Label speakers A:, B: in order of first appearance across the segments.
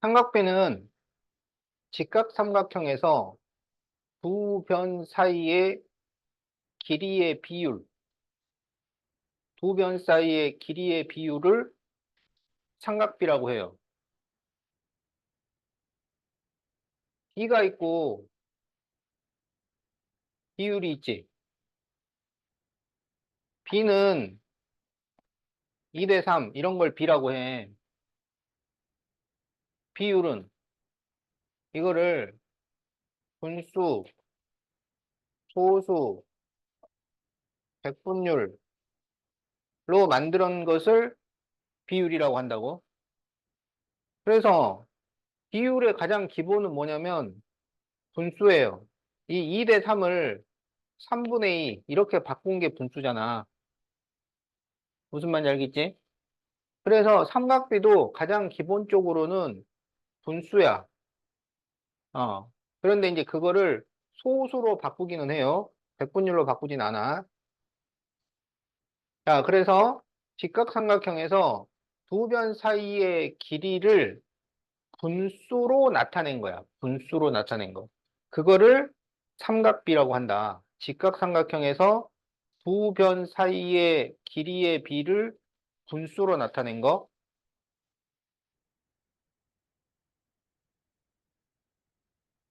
A: 삼각비는 직각삼각형에서 두 변 사이의 길이의 비율, 두 변 사이의 길이의 비율을 삼각비라고 해요. B가 있고 비율이 있지. B는 2대 3 이런 걸 B라고 해. 비율은 이거를 분수, 소수, 백분율로 만든 것을 비율이라고 한다고. 그래서 비율의 가장 기본은 뭐냐면 분수예요. 이 2대 3을 3분의 2 이렇게 바꾼 게 분수잖아. 무슨 말인지 알겠지? 그래서 삼각비도 가장 기본적으로는 분수야. 어. 그런데 이제 그거를 소수로 바꾸기는 해요. 백분율로 바꾸진 않아. 자, 그래서 직각삼각형에서 두 변 사이의 길이를 분수로 나타낸 거야. 분수로 나타낸 거. 그거를 삼각비라고 한다. 직각삼각형에서 두 변 사이의 길이의 비를 분수로 나타낸 거.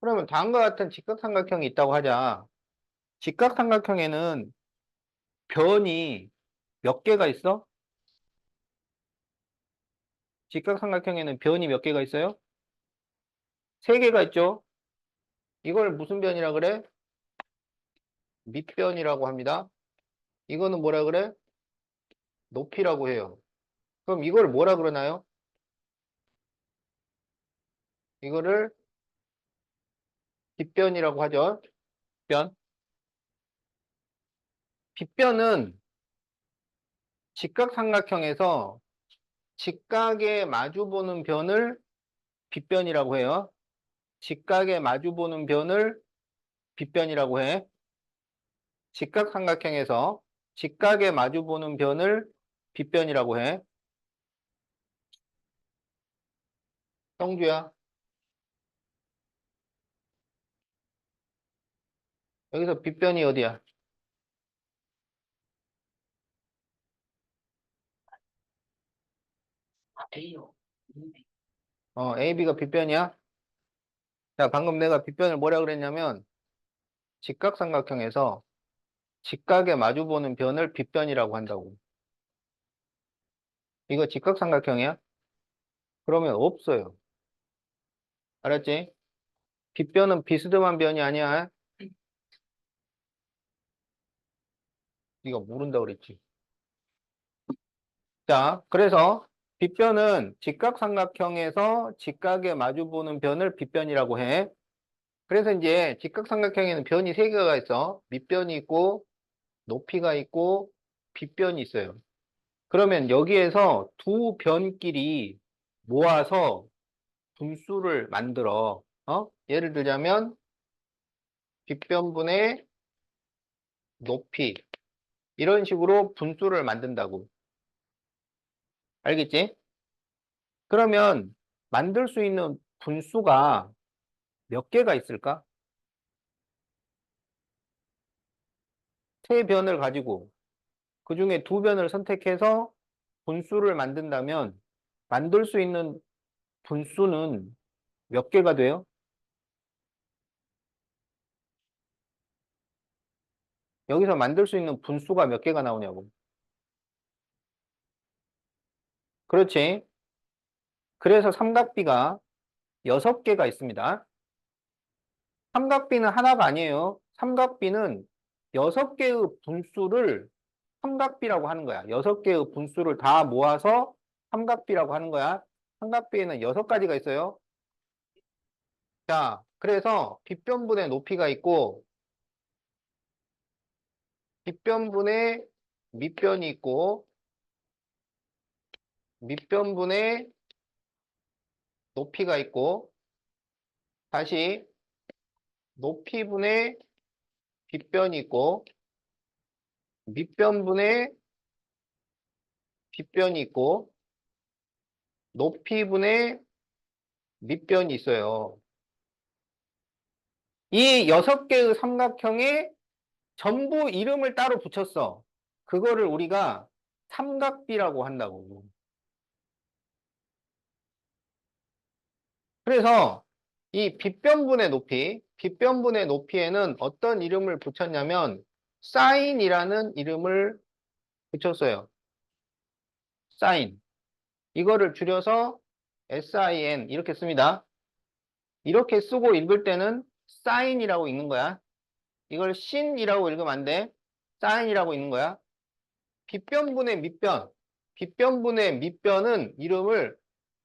A: 그러면 다음과 같은 직각삼각형이 있다고 하자. 직각삼각형에는 변이 몇 개가 있어? 직각삼각형에는 변이 몇 개가 있어요? 세 개가 있죠? 이걸 무슨 변이라 그래? 밑변이라고 합니다. 이거는 뭐라 그래? 높이라고 해요. 그럼 이걸 뭐라 그러나요? 이거를 빗변이라고 하죠. 빗변. 빗변은 직각삼각형에서 직각에 마주보는 변을 빗변이라고 해요. 직각에 마주보는 변을 빗변이라고 해. 직각삼각형에서 직각에 마주보는 변을 빗변이라고 해. 성주야. 여기서 빗변이 어디야? AB가 빗변이야? 자, 방금 내가 빗변을 뭐라 그랬냐면 직각삼각형에서 직각에 마주보는 변을 빗변이라고 한다고. 이거 직각삼각형이야? 그러면 없어요. 알았지? 빗변은 비스듬한 변이 아니야. 네가 모른다 그랬지. 자, 그래서 빗변은 직각삼각형에서 직각에 마주보는 변을 빗변이라고 해. 그래서 이제 직각삼각형에는 변이 세 개가 있어. 밑변이 있고, 높이가 있고, 빗변이 있어요. 그러면 여기에서 두 변끼리 모아서 분수를 만들어. 예를 들자면, 빗변분의 높이. 이런 식으로 분수를 만든다고. 알겠지? 그러면 만들 수 있는 분수가 몇 개가 있을까? 세 변을 가지고 그 중에 두 변을 선택해서 분수를 만든다면 만들 수 있는 분수는 몇 개가 돼요? 여기서 만들 수 있는 분수가 몇 개가 나오냐고. 그렇지. 그래서 삼각비가 6개가 있습니다. 삼각비는 하나가 아니에요. 삼각비는 6개의 분수를 삼각비라고 하는 거야. 6개의 분수를 다 모아서 삼각비라고 하는 거야. 삼각비에는 6가지가 있어요. 자, 그래서 빗변분의 높이가 있고, 빗변분의 밑변이 있고, 밑변분의 높이가 있고, 다시 높이분의 빗변이 있고, 밑변분의 빗변이 있고, 높이분의 밑변이 있어요. 이 6개의 삼각형에 전부 이름을 따로 붙였어. 그거를 우리가 삼각비라고 한다고. 그래서 이 빗변분의 높이에는 어떤 이름을 붙였냐면 사인이라는 이름을 붙였어요. 사인. 이거를 줄여서 SIN 이렇게 씁니다. 이렇게 쓰고 읽을 때는 사인이라고 읽는 거야. 이걸 신이라고 읽으면 안 돼. 사인이라고 읽는 거야. 빗변분의 밑변. 빗변분의 밑변은 이름을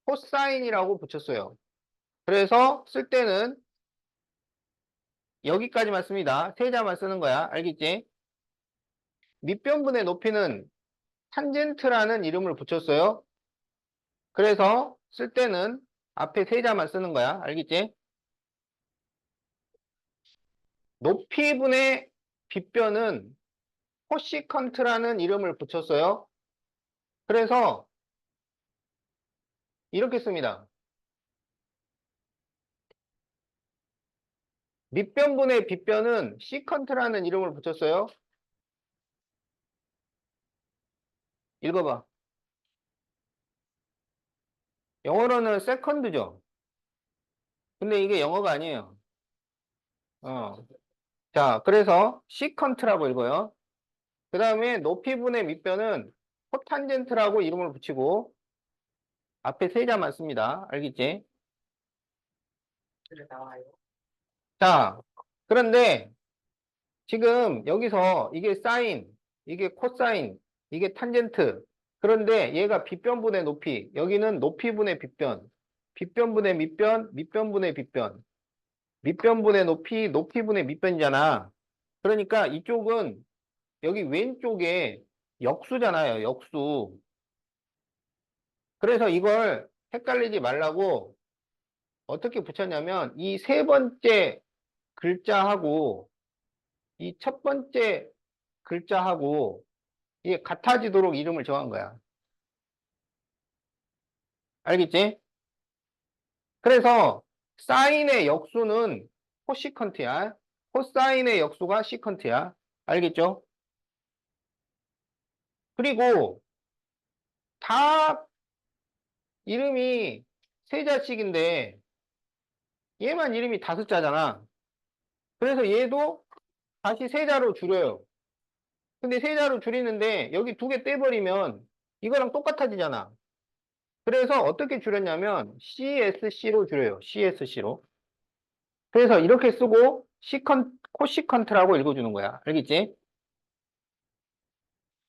A: 코사인이라고 붙였어요. 그래서 쓸 때는 여기까지만 씁니다. 세자만 쓰는 거야. 알겠지? 밑변분의 높이는 탄젠트라는 이름을 붙였어요. 그래서 쓸 때는 앞에 세자만 쓰는 거야. 알겠지? 높이분의 빗변은 코시컨트라는 이름을 붙였어요. 그래서 이렇게 씁니다. 밑변분의 빗변은 시컨트라는 이름을 붙였어요. 읽어봐. 영어로는 세컨드죠. 근데 이게 영어가 아니에요. 어. 자, 그래서 시컨트라고 읽어요. 그 다음에 높이분의 밑변은 코탄젠트라고 이름을 붙이고 앞에 세자만 씁니다. 알겠지? 자, 그런데 지금 여기서 이게 사인, 이게 코사인, 이게 탄젠트. 그런데 얘가 빗변분의 높이, 여기는 높이분의 빗변, 빗변분의 밑변, 밑변분의 빗변, 밑변분의 높이, 높이분의 밑변이잖아. 그러니까 이쪽은 여기 왼쪽에 역수잖아요, 역수. 그래서 이걸 헷갈리지 말라고 어떻게 붙였냐면 이 세 번째 글자하고 이 첫 번째 글자하고 이게 같아지도록 이름을 정한 거야. 알겠지? 그래서 사인의 역수는 코시컨트야. 코사인의 역수가 시컨트야. 알겠죠? 그리고 다 이름이 세 자씩인데 얘만 이름이 다섯 자잖아. 그래서 얘도 다시 세 자로 줄여요. 근데 세 자로 줄이는데 여기 두 개 떼버리면 이거랑 똑같아지잖아. 그래서 어떻게 줄였냐면 CSC로 줄여요. CSC로. 그래서 이렇게 쓰고 코시컨트라고 읽어주는 거야. 알겠지?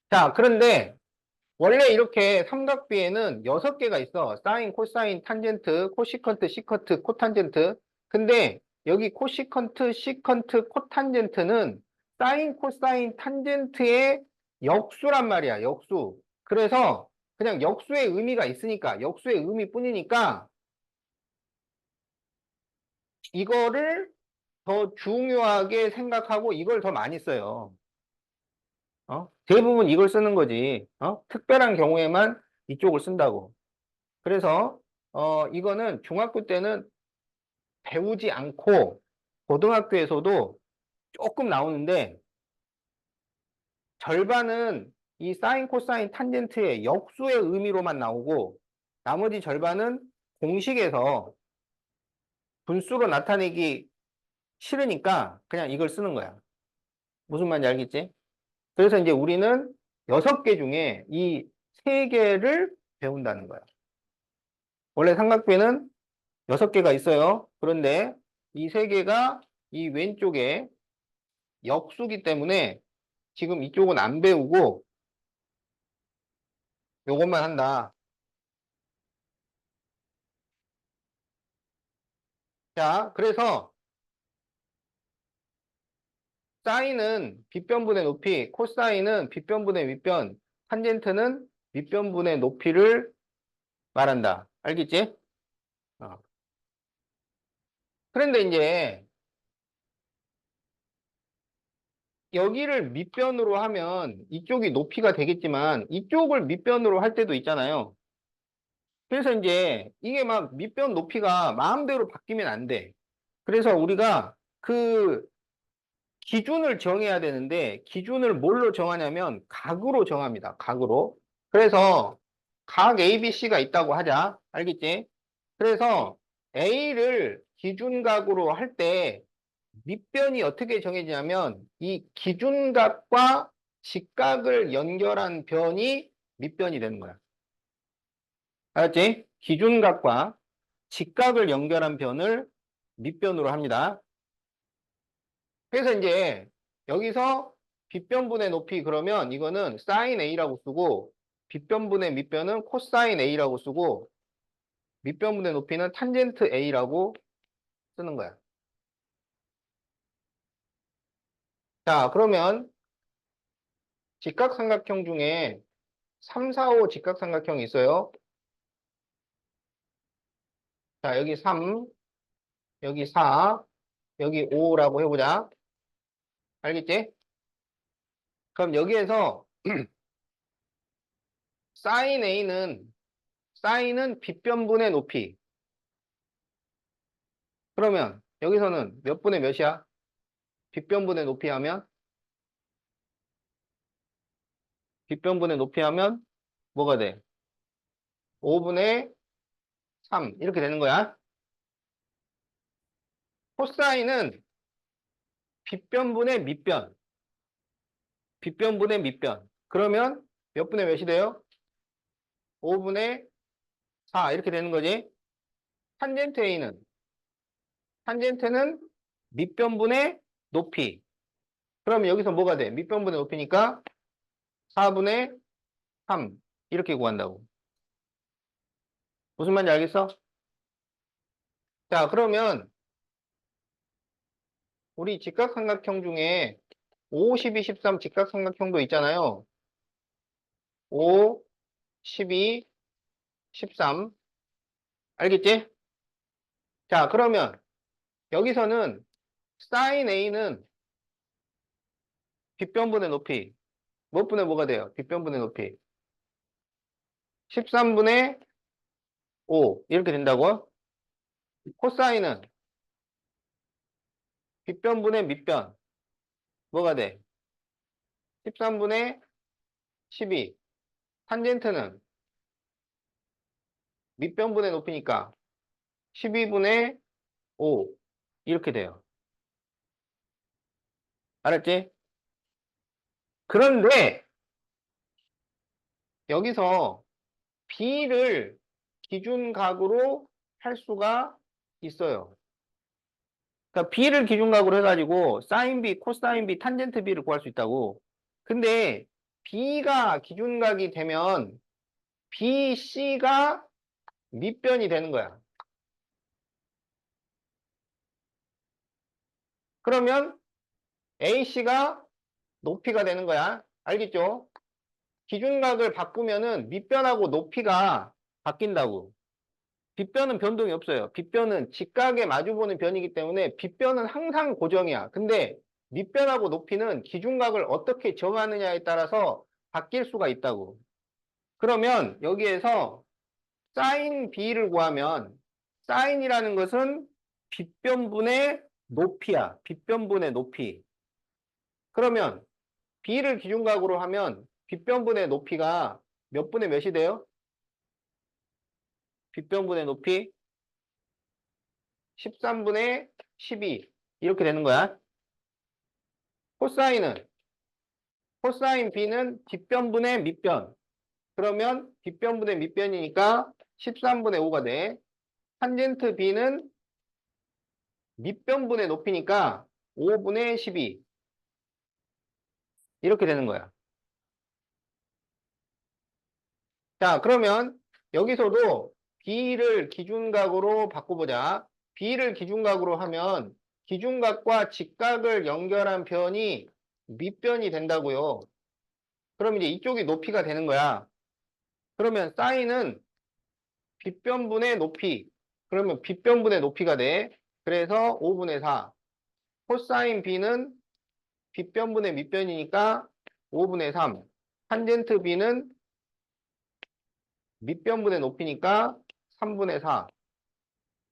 A: 자, 그런데 원래 이렇게 삼각비에는 6개가 있어. 사인, 코사인, 탄젠트, 코시컨트, 시컨트, 코탄젠트. 근데 여기 코시컨트, 시컨트, 코탄젠트는 사인, 코사인, 탄젠트의 역수란 말이야. 역수. 그래서 그냥 역수의 의미가 있으니까, 역수의 의미뿐이니까 이거를 더 중요하게 생각하고 이걸 더 많이 써요. 대부분 이걸 쓰는 거지. 특별한 경우에만 이쪽을 쓴다고. 그래서, 이거는 중학교 때는 배우지 않고 고등학교에서도 조금 나오는데 절반은 이 사인, 코사인, 탄젠트의 역수의 의미로만 나오고 나머지 절반은 공식에서 분수로 나타내기 싫으니까 그냥 이걸 쓰는 거야. 무슨 말인지 알겠지? 그래서 이제 우리는 6개 중에 이 3개를 배운다는 거야. 원래 삼각비는 6개가 있어요. 그런데 이 3개가 이 왼쪽에 역수기 때문에 지금 이쪽은 안 배우고 요것만 한다. 자, 그래서 사인은 빗변분의 높이, 코사인은 빗변분의 윗변, 탄젠트는 밑변분의 높이를 말한다. 알겠지? 어. 그런데 이제 여기를 밑변으로 하면 이쪽이 높이가 되겠지만 이쪽을 밑변으로 할 때도 있잖아요. 그래서 이제 이게 막 밑변 높이가 마음대로 바뀌면 안 돼. 그래서 우리가 그 기준을 정해야 되는데 기준을 뭘로 정하냐면 각으로 정합니다. 각으로. 그래서 각 ABC가 있다고 하자. 알겠지? 그래서 A를 기준각으로 할 때 밑변이 어떻게 정해지냐면 이 기준각과 직각을 연결한 변이 밑변이 되는 거야. 알았지? 기준각과 직각을 연결한 변을 밑변으로 합니다. 그래서 이제 여기서 빗변분의 높이 그러면 이거는 사인 A라고 쓰고 빗변분의 밑변은 코사인 A라고 쓰고 밑변분의 높이는 탄젠트 A라고 쓰는 거야. 자, 그러면 직각삼각형 중에 3, 4, 5 직각삼각형이 있어요. 자, 여기 3, 여기 4, 여기 5라고 해보자. 알겠지? 그럼 여기에서 사인 A는 사인은 빗변분의 높이. 그러면 여기서는 몇 분의 몇이야? 빗변분의 높이 하면 빗변분의 높이 하면 뭐가 돼? 5분의 3 이렇게 되는 거야. 코사인은 빗변분의 밑변. 빗변분의 밑변. 그러면 몇 분의 몇이 돼요? 5분의 4 이렇게 되는 거지. 탄젠트 A는 탄젠트는 밑변분의 높이. 그러면 여기서 뭐가 돼? 밑변분의 높이니까 4분의 3 이렇게 구한다고. 무슨 말인지 알겠어? 자, 그러면 우리 직각삼각형 중에 5, 12, 13 직각삼각형도 있잖아요. 5, 12, 13. 알겠지? 자, 그러면 여기서는 사인 A는 빗변분의 높이. 몇 분의 뭐가 돼요? 빗변분의 높이. 13분의 5. 이렇게 된다고? 코사인은 빗변분의 밑변. 뭐가 돼? 13분의 12. 탄젠트는 밑변분의 높이니까 12분의 5. 이렇게 돼요. 알았지? 그런데 여기서 B를 기준각으로 할 수가 있어요. 그러니까 B를 기준각으로 해가지고 사인 B, 코사인 B, 탄젠트 B를 구할 수 있다고. 근데 B가 기준각이 되면 BC가 밑변이 되는 거야. 그러면 AC가 높이가 되는 거야. 알겠죠? 기준각을 바꾸면은 밑변하고 높이가 바뀐다고. 빗변은 변동이 없어요. 빗변은 직각에 마주보는 변이기 때문에 빗변은 항상 고정이야. 근데 밑변하고 높이는 기준각을 어떻게 정하느냐에 따라서 바뀔 수가 있다고. 그러면 여기에서 사인 B를 구하면 사인이라는 것은 빗변분의 높이야. 빗변분의 높이. 그러면 B를 기준각으로 하면 빗변분의 높이가 몇 분의 몇이 돼요? 빗변분의 높이 13분의 12 이렇게 되는 거야. 코사인은 코사인 B는 뒷변분의 밑변. 그러면 뒷변분의 밑변이니까 13분의 5가 돼. 탄젠트 B는 밑변분의 높이니까 5분의 12 이렇게 되는 거야. 자, 그러면 여기서도 B를 기준각으로 바꿔보자. B를 기준각으로 하면 기준각과 직각을 연결한 변이 밑변이 된다고요. 그럼 이제 이쪽이 높이가 되는 거야. 그러면 사인은 빗변분의 높이. 그러면 빗변분의 높이가 돼. 그래서 5분의 4. 코사인 B는 빗변분의 밑변이니까 5분의 3. 탄젠트 B는 밑변분의 높이니까 3분의 4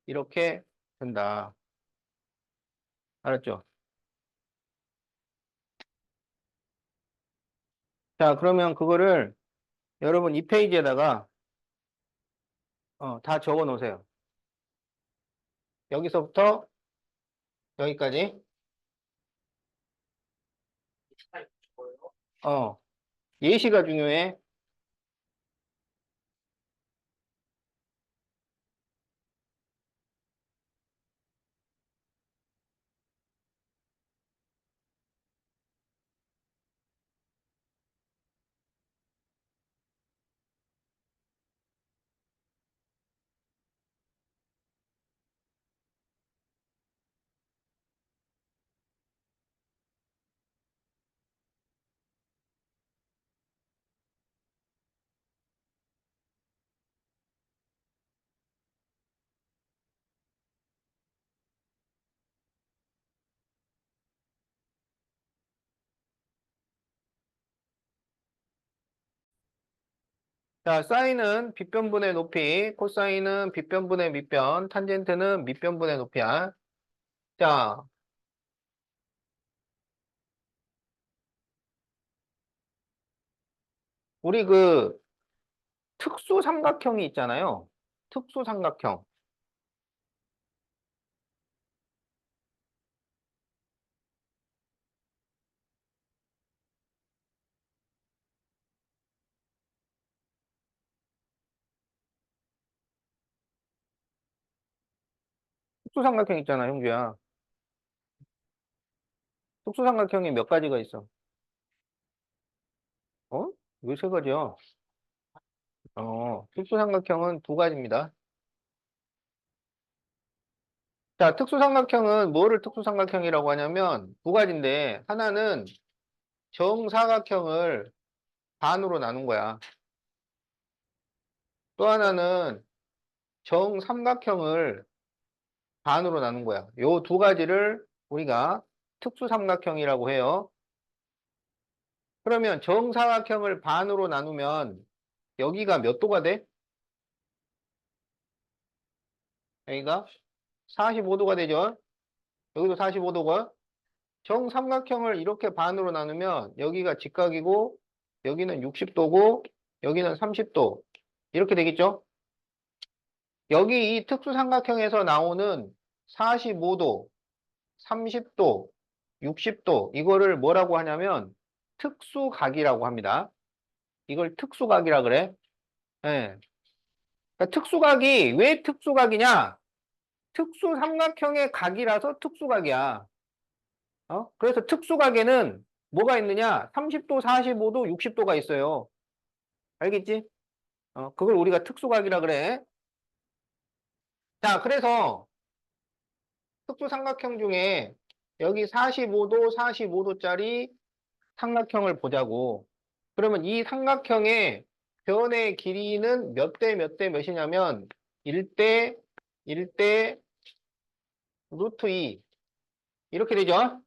A: 이렇게 된다. 알았죠? 자, 그러면 그거를 여러분 이 페이지에다가 다 적어 놓으세요. 여기서부터 여기까지. 어, 예시가 중요해. 자, 사인은 빗변분의 높이, 코사인은 빗변분의 밑변, 탄젠트는 밑변분의 높이야. 자, 우리 그 특수 삼각형이 있잖아요. 특수 삼각형. 특수 삼각형 있잖아, 형주야. 특수 삼각형이 몇 가지가 있어? 어? 왜 세 가지야? 특수 삼각형은 두 가지입니다. 자, 특수 삼각형은 뭐를 특수 삼각형이라고 하냐면 두 가지인데 하나는 정사각형을 반으로 나눈 거야. 또 하나는 정삼각형을 반으로 나눈 거야. 요 두 가지를 우리가 특수삼각형이라고 해요. 그러면 정사각형을 반으로 나누면 여기가 몇 도가 돼? 여기가 45도가 되죠? 여기도 45도가. 정삼각형을 이렇게 반으로 나누면 여기가 직각이고 여기는 60도고 여기는 30도. 이렇게 되겠죠? 여기 이 특수삼각형에서 나오는 45도, 30도, 60도 이거를 뭐라고 하냐면 특수각이라고 합니다. 이걸 특수각이라 그래. 예. 그러니까 특수각이 왜 특수각이냐? 특수삼각형의 각이라서 특수각이야. 그래서 특수각에는 뭐가 있느냐? 30도, 45도, 60도가 있어요. 알겠지? 그걸 우리가 특수각이라 그래. 자, 그래서 특수삼각형 중에 여기 45도, 45도짜리 삼각형을 보자고. 그러면 이 삼각형의 변의 길이는 몇 대 몇 대 몇이냐면 1대 1대 루트 2 이렇게 되죠?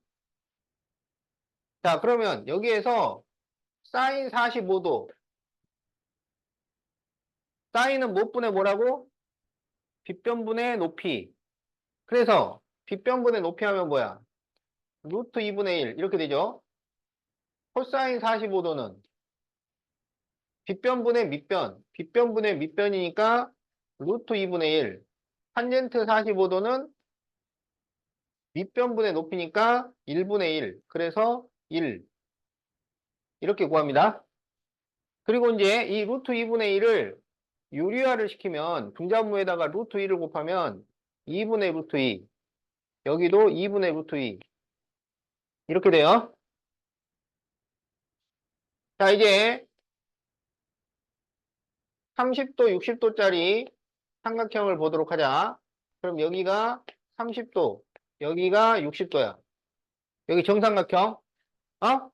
A: 자, 그러면 여기에서 사인 45도 사인은 몇 분의 뭐라고? 빗변분의 높이. 그래서 빗변분의 높이 하면 뭐야? 루트 2분의 1 이렇게 되죠? 코사인 45도는 빗변분의 밑변, 빗변분의 밑변이니까 루트 2분의 1. 탄젠트 45도는 밑변분의 높이니까 1분의 1. 그래서 1. 이렇게 구합니다. 그리고 이제 이 루트 2분의 1을 유리화를 시키면 분자분모에다가 루트 2를 곱하면 2분의 루트 2. 여기도 2분의 루트 2. 이렇게 돼요. 자, 이제 30도, 60도짜리 삼각형을 보도록 하자. 그럼 여기가 30도, 여기가 60도야. 여기 정삼각형. 어?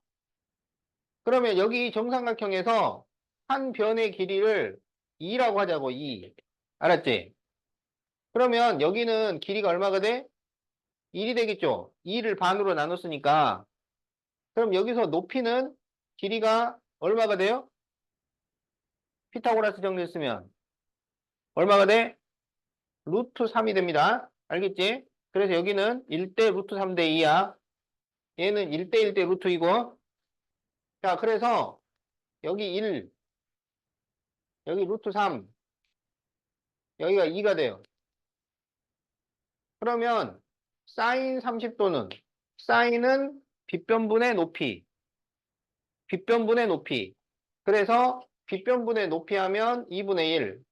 A: 그러면 여기 정삼각형에서 한 변의 길이를 2라고 하자고, 2. 알았지? 그러면 여기는 길이가 얼마가 돼? 1이 되겠죠? 2를 반으로 나눴으니까. 그럼 여기서 높이는 길이가 얼마가 돼요? 피타고라스 정리를 쓰면 얼마가 돼? 루트 3이 됩니다. 알겠지? 그래서 여기는 1대 루트 3대 2야. 얘는 1대 1대 루트 2고. 자, 그래서 여기 1, 여기 루트 3, 여기가 2가 돼요. 그러면 사인 30도는 사인은 빗변분의 높이, 빗변분의 높이. 그래서 빗변분의 높이 하면 2분의 1.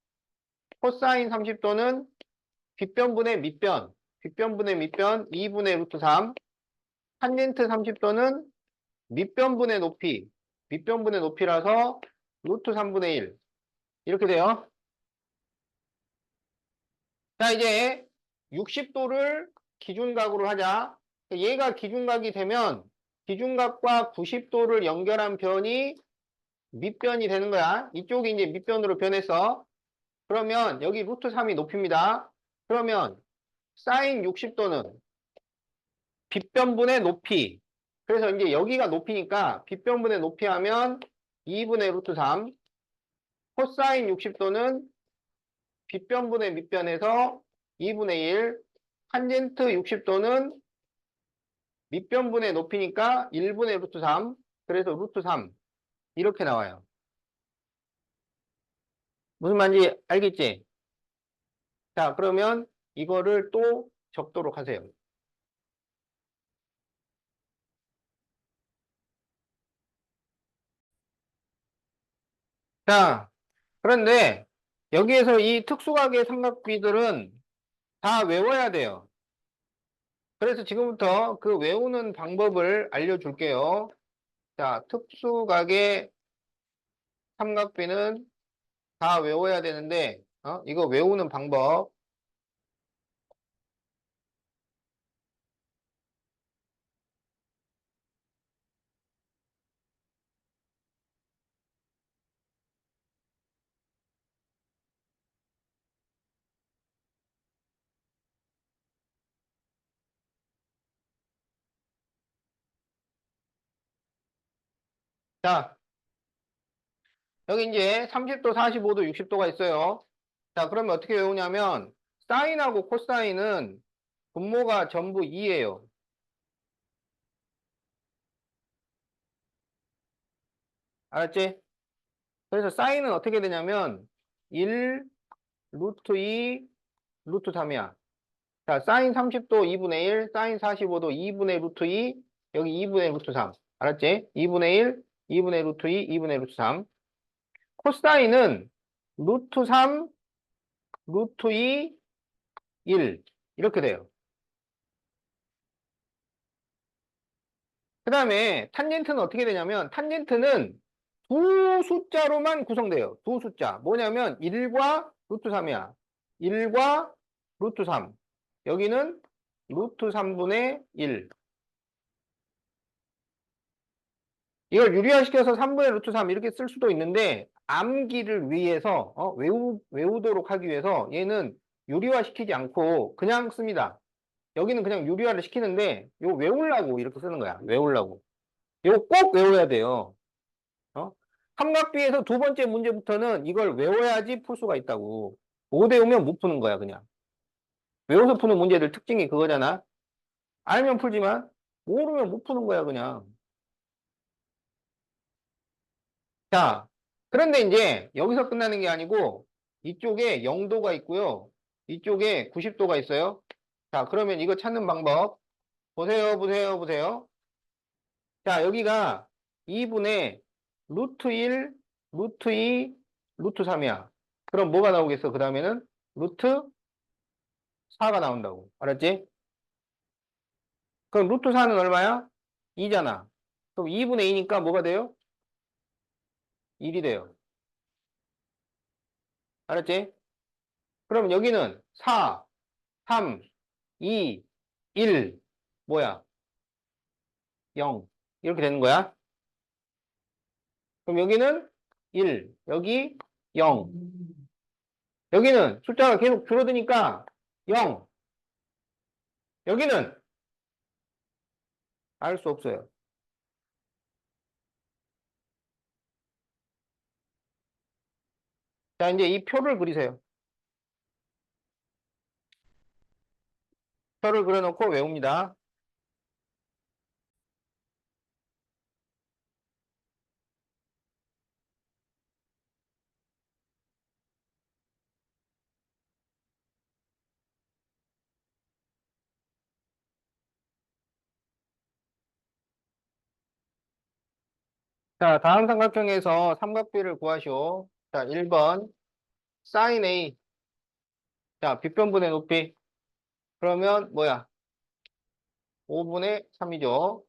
A: 코사인 30도는 빗변분의 밑변, 빗변분의 밑변 2분의 루트 3. 탄젠트 30도는 밑변분의 높이, 밑변분의 높이라서 루트 3분의 1. 이렇게 돼요. 자, 이제 60도를 기준각으로 하자. 얘가 기준각이 되면 기준각과 90도를 연결한 변이 밑변이 되는 거야. 이쪽이 이제 밑변으로 변했어. 그러면 여기 루트 3이 높입니다. 그러면 사인 60도는 빗변분의 높이. 그래서 이제 여기가 높이니까 빗변분의 높이 하면 2분의 루트 3. 코사인 60도는 빗변분의 밑변에서 2분의 1. 탄젠트 60도는 밑변분의 높이니까 1분의 루트 3. 그래서 루트 3. 이렇게 나와요. 무슨 말인지 알겠지? 자, 그러면 이거를 또 적도록 하세요. 자, 그런데 여기에서 이 특수각의 삼각비들은 다 외워야 돼요. 그래서 지금부터 그 외우는 방법을 알려줄게요. 자, 특수각의 삼각비는 다 외워야 되는데, 이거 외우는 방법. 자, 여기 이제 30도, 45도, 60도가 있어요. 자, 그러면 어떻게 외우냐면, 사인하고 코사인은 분모가 전부 2예요. 알았지? 그래서 사인은 어떻게 되냐면, 1, 루트 2, 루트 3이야. 자, 사인 30도 2분의 1, 사인 45도 2분의 루트 2, 여기 2분의 루트 3. 알았지? 2분의 1, 2분의 루트 2, 2분의 루트 3. 코사인은 루트 3, 루트 2, 1. 이렇게 돼요. 그 다음에 탄젠트는 어떻게 되냐면, 탄젠트는 두 숫자로만 구성돼요. 두 숫자. 뭐냐면, 1과 루트 3이야. 1과 루트 3. 여기는 루트 3분의 1. 이걸 유리화시켜서 3분의 루트 3 이렇게 쓸 수도 있는데 암기를 위해서 외우도록 하기 위해서 얘는 유리화시키지 않고 그냥 씁니다. 여기는 그냥 유리화를 시키는데 이거 외우려고 이렇게 쓰는 거야. 외우려고. 이거 꼭 외워야 돼요. 어? 삼각비에서 두 번째 문제부터는 이걸 외워야지 풀 수가 있다고. 못 외우면 못 푸는 거야, 그냥. 외워서 푸는 문제들 특징이 그거잖아. 알면 풀지만 모르면 못 푸는 거야, 그냥. 자, 그런데 이제 여기서 끝나는 게 아니고 이쪽에 0도가 있고요. 이쪽에 90도가 있어요. 자, 그러면 이거 찾는 방법. 보세요, 보세요, 보세요. 자, 여기가 2분의 루트 1, 루트 2, 루트 3이야. 그럼 뭐가 나오겠어? 그 다음에는 루트 4가 나온다고. 알았지? 그럼 루트 4는 얼마야? 2잖아. 그럼 2분의 2니까 뭐가 돼요? 1이 돼요. 알았지? 그럼 여기는 4, 3, 2, 1, 뭐야? 0. 이렇게 되는 거야. 그럼 여기는 1, 여기 0. 여기는 숫자가 계속 줄어드니까 0. 여기는 알 수 없어요. 자, 이제 이 표를 그리세요. 표를 그려놓고 외웁니다. 자, 다음 삼각형에서 삼각비를 구하시오. 자, 1번 sin A. 자, 빗변분의 높이. 그러면 뭐야? 5분의 3이죠.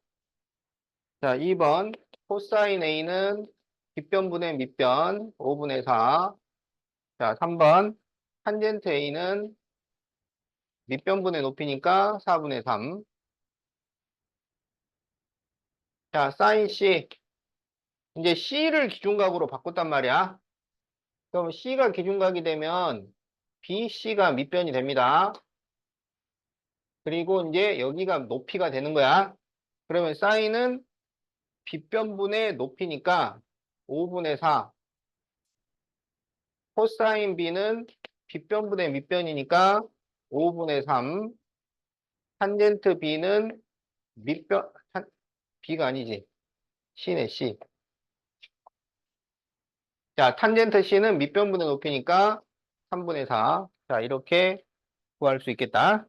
A: 자, 2번 코사인 A는 빗변분의 밑변 5분의 4. 자, 3번 탄젠트 A는 밑변분의 높이니까 4분의 3. 자, 사인 C. 이제 C를 기준각으로 바꿨단 말이야. 그럼 C가 기준각이 되면 BC가 밑변이 됩니다. 그리고 이제 여기가 높이가 되는 거야. 그러면 사인은 빗변분의 높이니까 5분의 4. 코사인 B는 빗변분의 밑변이니까 5분의 3. 탄젠트 B는 B가 아니지. C네, C. 자, 탄젠트 C는 밑변분의 높이니까 3분의 4. 자, 이렇게 구할 수 있겠다.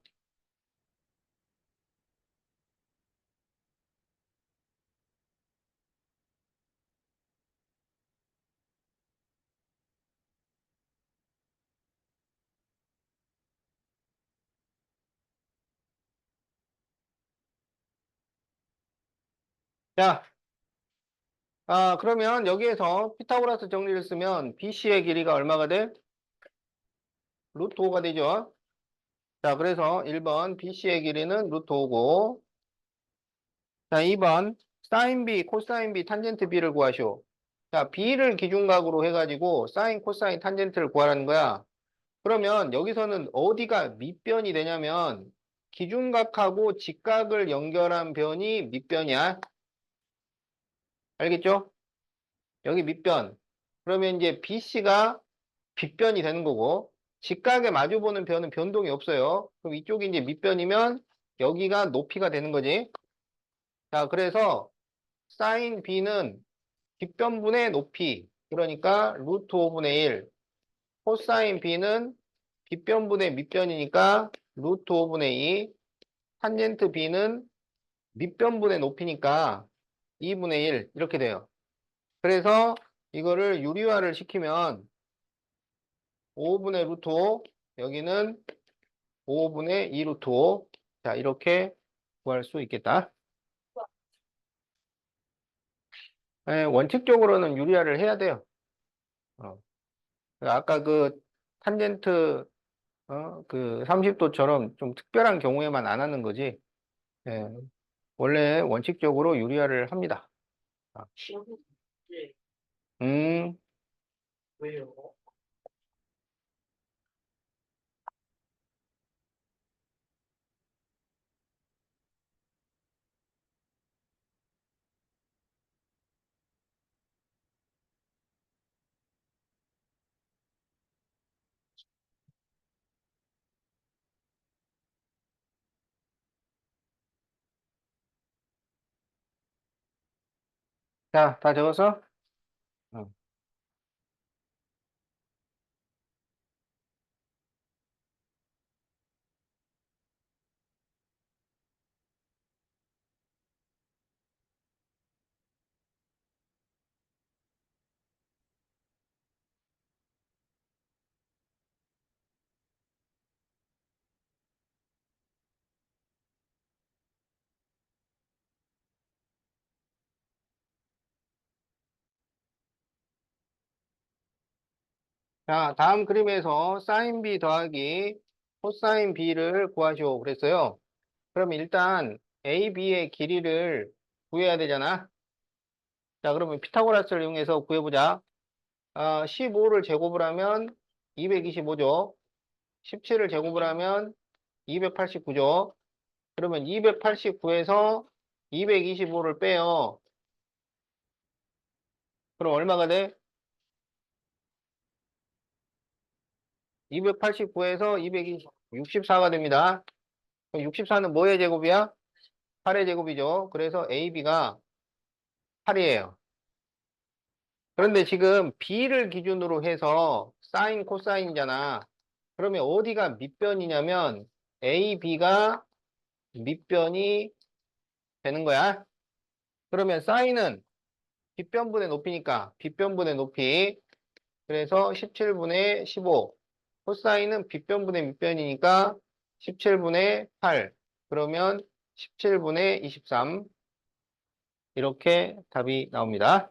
A: 자, 그러면 여기에서 피타고라스 정리를 쓰면 BC의 길이가 얼마가 돼? 루트 5가 되죠. 자, 그래서 1번 BC의 길이는 루트 5고, 자, 2번 사인 B, 코사인 B, 탄젠트 B를 구하시오. 자, B를 기준각으로 해가지고 사인, 코사인, 탄젠트를 구하라는 거야. 그러면 여기서는 어디가 밑변이 되냐면 기준각하고 직각을 연결한 변이 밑변이야. 알겠죠? 여기 밑변. 그러면 이제 BC가 빗변이 되는 거고 직각에 마주보는 변은 변동이 없어요. 그럼 이쪽이 이제 밑변이면 여기가 높이가 되는 거지. 자, 그래서 사인 B는 빗변분의 높이. 그러니까 루트 5분의 1. 코사인 B는 빗변분의 밑변이니까 루트 5분의 2. 탄젠트 B는 밑변분의 높이니까 2분의 1. 이렇게 돼요. 그래서 이거를 유리화를 시키면 5분의 루트 5. 여기는 5분의 2 루트 5. 자, 이렇게 구할 수 있겠다. 예, 원칙적으로는 유리화를 해야 돼요. 어. 아까 그 탄젠트 그 30도처럼 좀 특별한 경우에만 안 하는 거지. 예, 원래 원칙적으로 유리화를 합니다. 아, 음, 자, 다 적었어? 어. 자, 다음 그림에서 사인 B 더하기 코사인 B를 구하시오. 그랬어요. 그럼 일단 A, B의 길이를 구해야 되잖아. 자, 그러면 피타고라스를 이용해서 구해보자. 15를 제곱을 하면 225죠. 17을 제곱을 하면 289죠. 그러면 289에서 225를 빼요. 그럼 얼마가 돼? 289에서 264가 됩니다. 그럼 64는 뭐의 제곱이야? 8의 제곱이죠. 그래서 AB가 8이에요. 그런데 지금 B를 기준으로 해서 사인, 코사인이잖아. 그러면 어디가 밑변이냐면 AB가 밑변이 되는 거야. 그러면 사인은 빗변분의 높이니까 빗변분의 높이. 그래서 17분의 15. 코사인은 빗변분의 밑변이니까 17분의 8. 그러면 17분의 23. 이렇게 답이 나옵니다.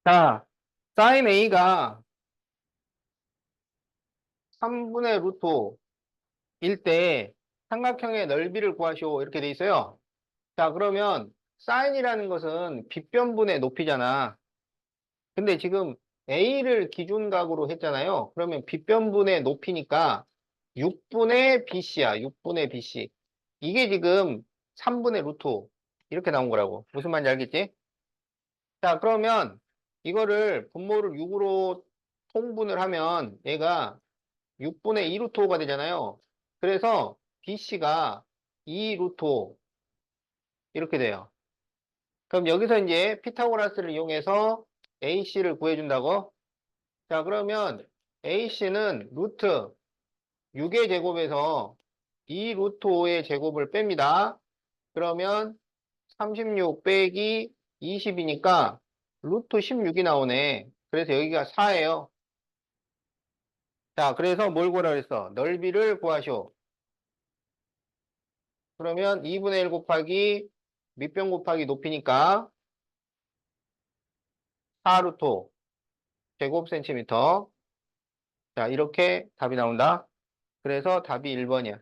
A: 자, 사인 A가 3분의 루트 5일 때 삼각형의 넓이를 구하시오. 이렇게 돼 있어요. 자, 그러면 사인이라는 것은 빗변분의 높이잖아. 근데 지금 A를 기준각으로 했잖아요. 그러면 빗변분의 높이니까 6분의 BC야. 6분의 BC. 이게 지금 3분의 루트 5. 이렇게 나온 거라고. 무슨 말인지 알겠지? 자, 그러면 이거를 분모를 6으로 통분을 하면 얘가 6분의 2 루트 5가 되잖아요. 그래서 BC가 2 루트 5 이렇게 돼요. 그럼 여기서 이제 피타고라스를 이용해서 AC를 구해준다고? 자, 그러면 AC는 루트 6의 제곱에서 2 루트 5의 제곱을 뺍니다. 그러면 36 빼기 20이니까 루트 16이 나오네. 그래서 여기가 4예요. 자, 그래서 뭘 구하라 그랬어? 넓이를 구하시오. 그러면 2분의 1 곱하기 밑변 곱하기 높이니까 4 루트 5 제곱 센티미터. 자, 이렇게 답이 나온다. 그래서 답이 1번이야.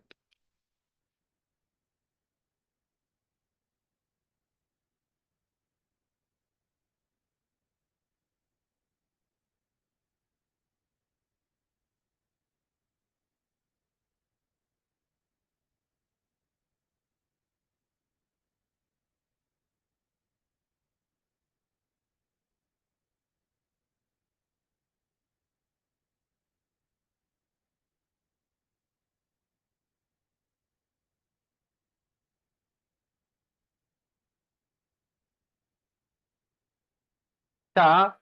A: 자,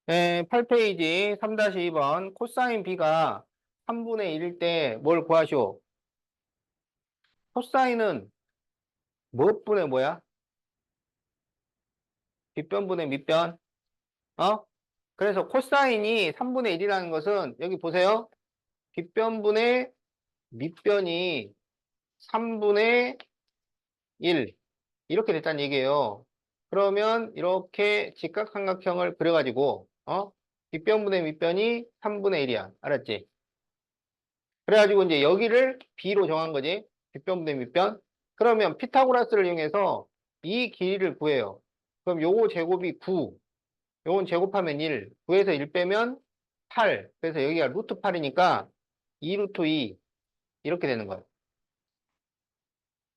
A: 8페이지 3-2번 코사인 B가 3분의 1일 때 뭘 구하시오? 코사인은 몇 분의 뭐야? 빗변분의 밑변? 어? 그래서 코사인이 3분의 1이라는 것은 여기 보세요. 빗변분의 밑변이 3분의 1 이렇게 됐다는 얘기예요. 그러면 이렇게 직각삼각형을 그려가지고 빗변분의 밑변이 3분의 1이야. 알았지? 그래가지고 이제 여기를 B로 정한 거지. 빗변분의 밑변. 그러면 피타고라스를 이용해서 이 길이를 구해요. 그럼 요거 제곱이 9. 요건 제곱하면 1. 9에서 1 빼면 8. 그래서 여기가 루트 8이니까 2 루트 2. 이렇게 되는 거예요.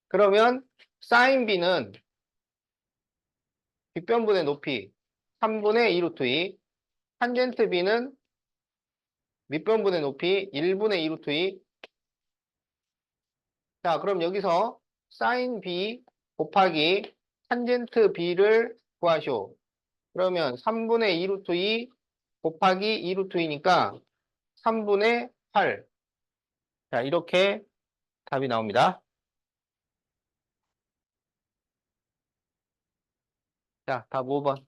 A: 그러면 사인 B는 빗변분의 높이 3분의 2 루트 2. 탄젠트 B는 밑변분의 높이 1분의 2 루트 2. 자, 그럼 여기서 사인 B 곱하기 탄젠트 B를 구하시오. 그러면 3분의 2 루트 2 곱하기 2 루트 2니까 3분의 8. 자, 이렇게 답이 나옵니다. 자, 답 5번.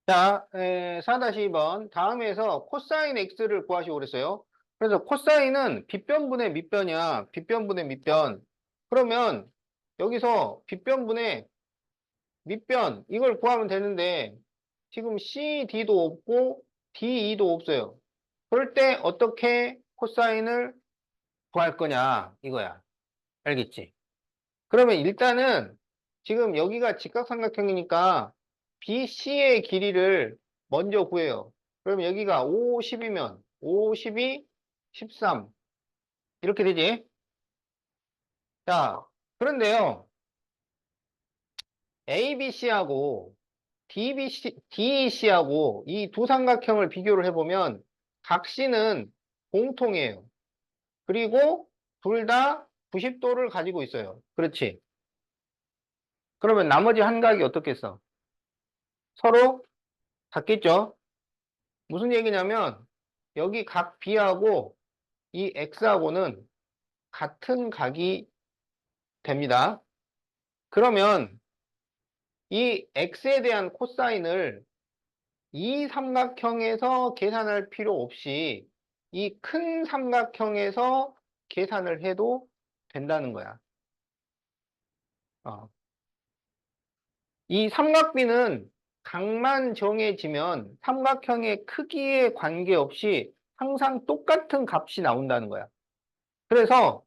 A: 자, 4-2번. 다음에서 코사인 x를 구하시고 그랬어요. 그래서 코사인은 빗변분의 밑변이야. 빗변분의 밑변. 그러면 여기서 빗변분의 밑변 이걸 구하면 되는데 지금 CD도 없고 DE도 없어요. 그럴 때 어떻게 코사인을 구할 거냐 이거야. 알겠지? 그러면 일단은 지금 여기가 직각삼각형이니까 BC의 길이를 먼저 구해요. 그럼 여기가 5, 10이면 5, 12, 13 이렇게 되지? 자, 그런데요. ABC하고 DEC하고 이 두 삼각형을 비교를 해보면 각 C는 공통이에요. 그리고 둘 다 90도를 가지고 있어요. 그렇지? 그러면 나머지 한 각이 어떻겠어? 서로 같겠죠? 무슨 얘기냐면 여기 각 B하고 이 X하고는 같은 각이 됩니다. 그러면 이 X에 대한 코사인을 이 삼각형에서 계산할 필요 없이 이 큰 삼각형에서 계산을 해도 된다는 거야. 어. 이 삼각비는 각만 정해지면 삼각형의 크기에 관계없이 항상 똑같은 값이 나온다는 거야. 그래서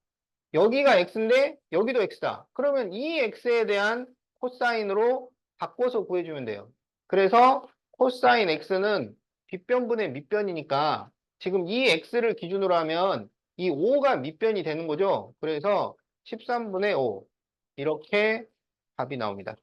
A: 여기가 x인데 여기도 x다. 그러면 이 x에 대한 코사인으로 바꿔서 구해주면 돼요. 그래서 코사인 x는 빗변분의 밑변이니까 지금 이 x를 기준으로 하면 이 5가 밑변이 되는 거죠. 그래서 13분의 5 이렇게 답이 나옵니다.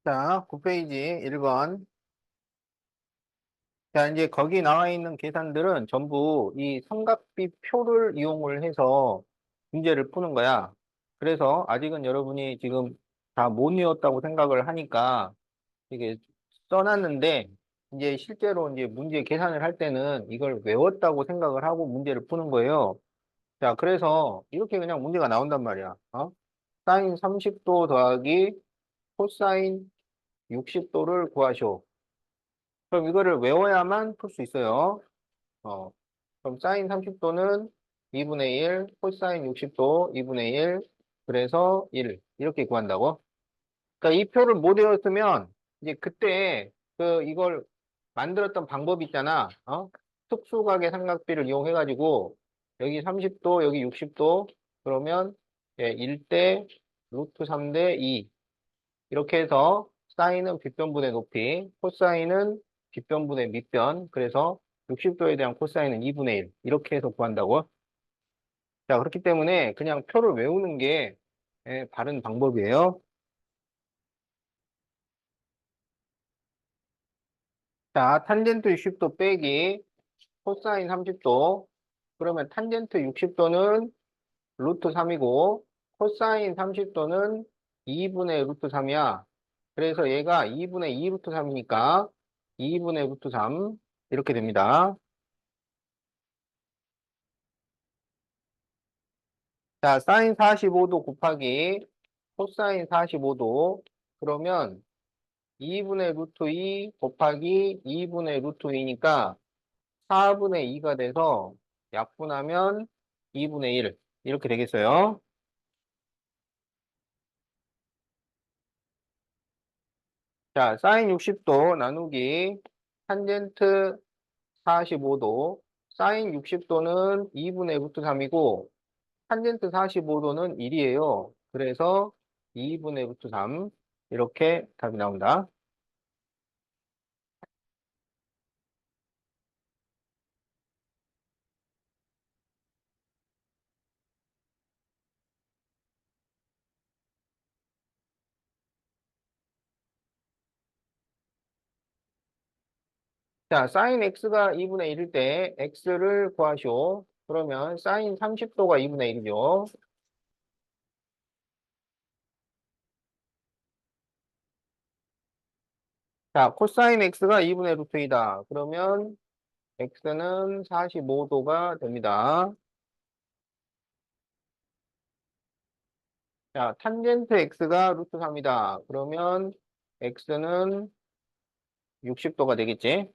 A: 자, 9페이지 1번. 자, 이제 거기 나와 있는 계산들은 전부 이 삼각비 표를 이용을 해서 문제를 푸는 거야. 그래서 아직은 여러분이 지금 다 못 외웠다고 생각을 하니까 이게 써놨는데 이제 실제로 이제 문제 계산을 할 때는 이걸 외웠다고 생각을 하고 문제를 푸는 거예요. 자, 그래서 이렇게 그냥 문제가 나온단 말이야. 사인 30도 더하기 코사인 60도를 구하시오. 그럼 이거를 외워야만 풀 수 있어요. 어, 그럼 사인 30도는 2분의 1, 코사인 60도 2분의 1, 그래서 1 이렇게 구한다고? 그러니까 이 표를 못 외웠으면 이제 그때 이걸 만들었던 방법이 있잖아. 특수각의 삼각비를 이용해가지고 여기 30도, 여기 60도 그러면 1대 루트 3대 2 이렇게 해서 사인은 빗변분의 높이, 코사인은 빗변분의 밑변, 그래서 60도에 대한 코사인은 2분의 1 이렇게 해서 구한다고. 자, 그렇기 때문에 그냥 표를 외우는 게 바른 방법이에요. 자, 탄젠트 60도 빼기 코사인 30도. 그러면 탄젠트 60도는 루트 3이고 코사인 30도는 2분의 루트 3이야. 그래서 얘가 2분의 2 루트 3이니까 2분의 루트 3 이렇게 됩니다. 자, 사인 45도 곱하기 코사인 45도. 그러면 2분의 루트 2 곱하기 2분의 루트 2니까 4분의 2가 돼서 약분하면 2분의 1 이렇게 되겠어요. 자, 사인 60도 나누기 탄젠트 45도. 사인 60도는 2분의 루트 3이고 탄젠트 45도는 1이에요. 그래서 2분의 루트 3 이렇게 답이 나온다. 자, 사인 x가 2분의 1일 때 x를 구하시오. 그러면 사인 30도가 2분의 1이죠. 자, 코사인 x가 2분의 루트 2다. 그러면 x는 45도가 됩니다. 자, 탄젠트 x가 루트 3이다. 그러면 x는 60도가 되겠지?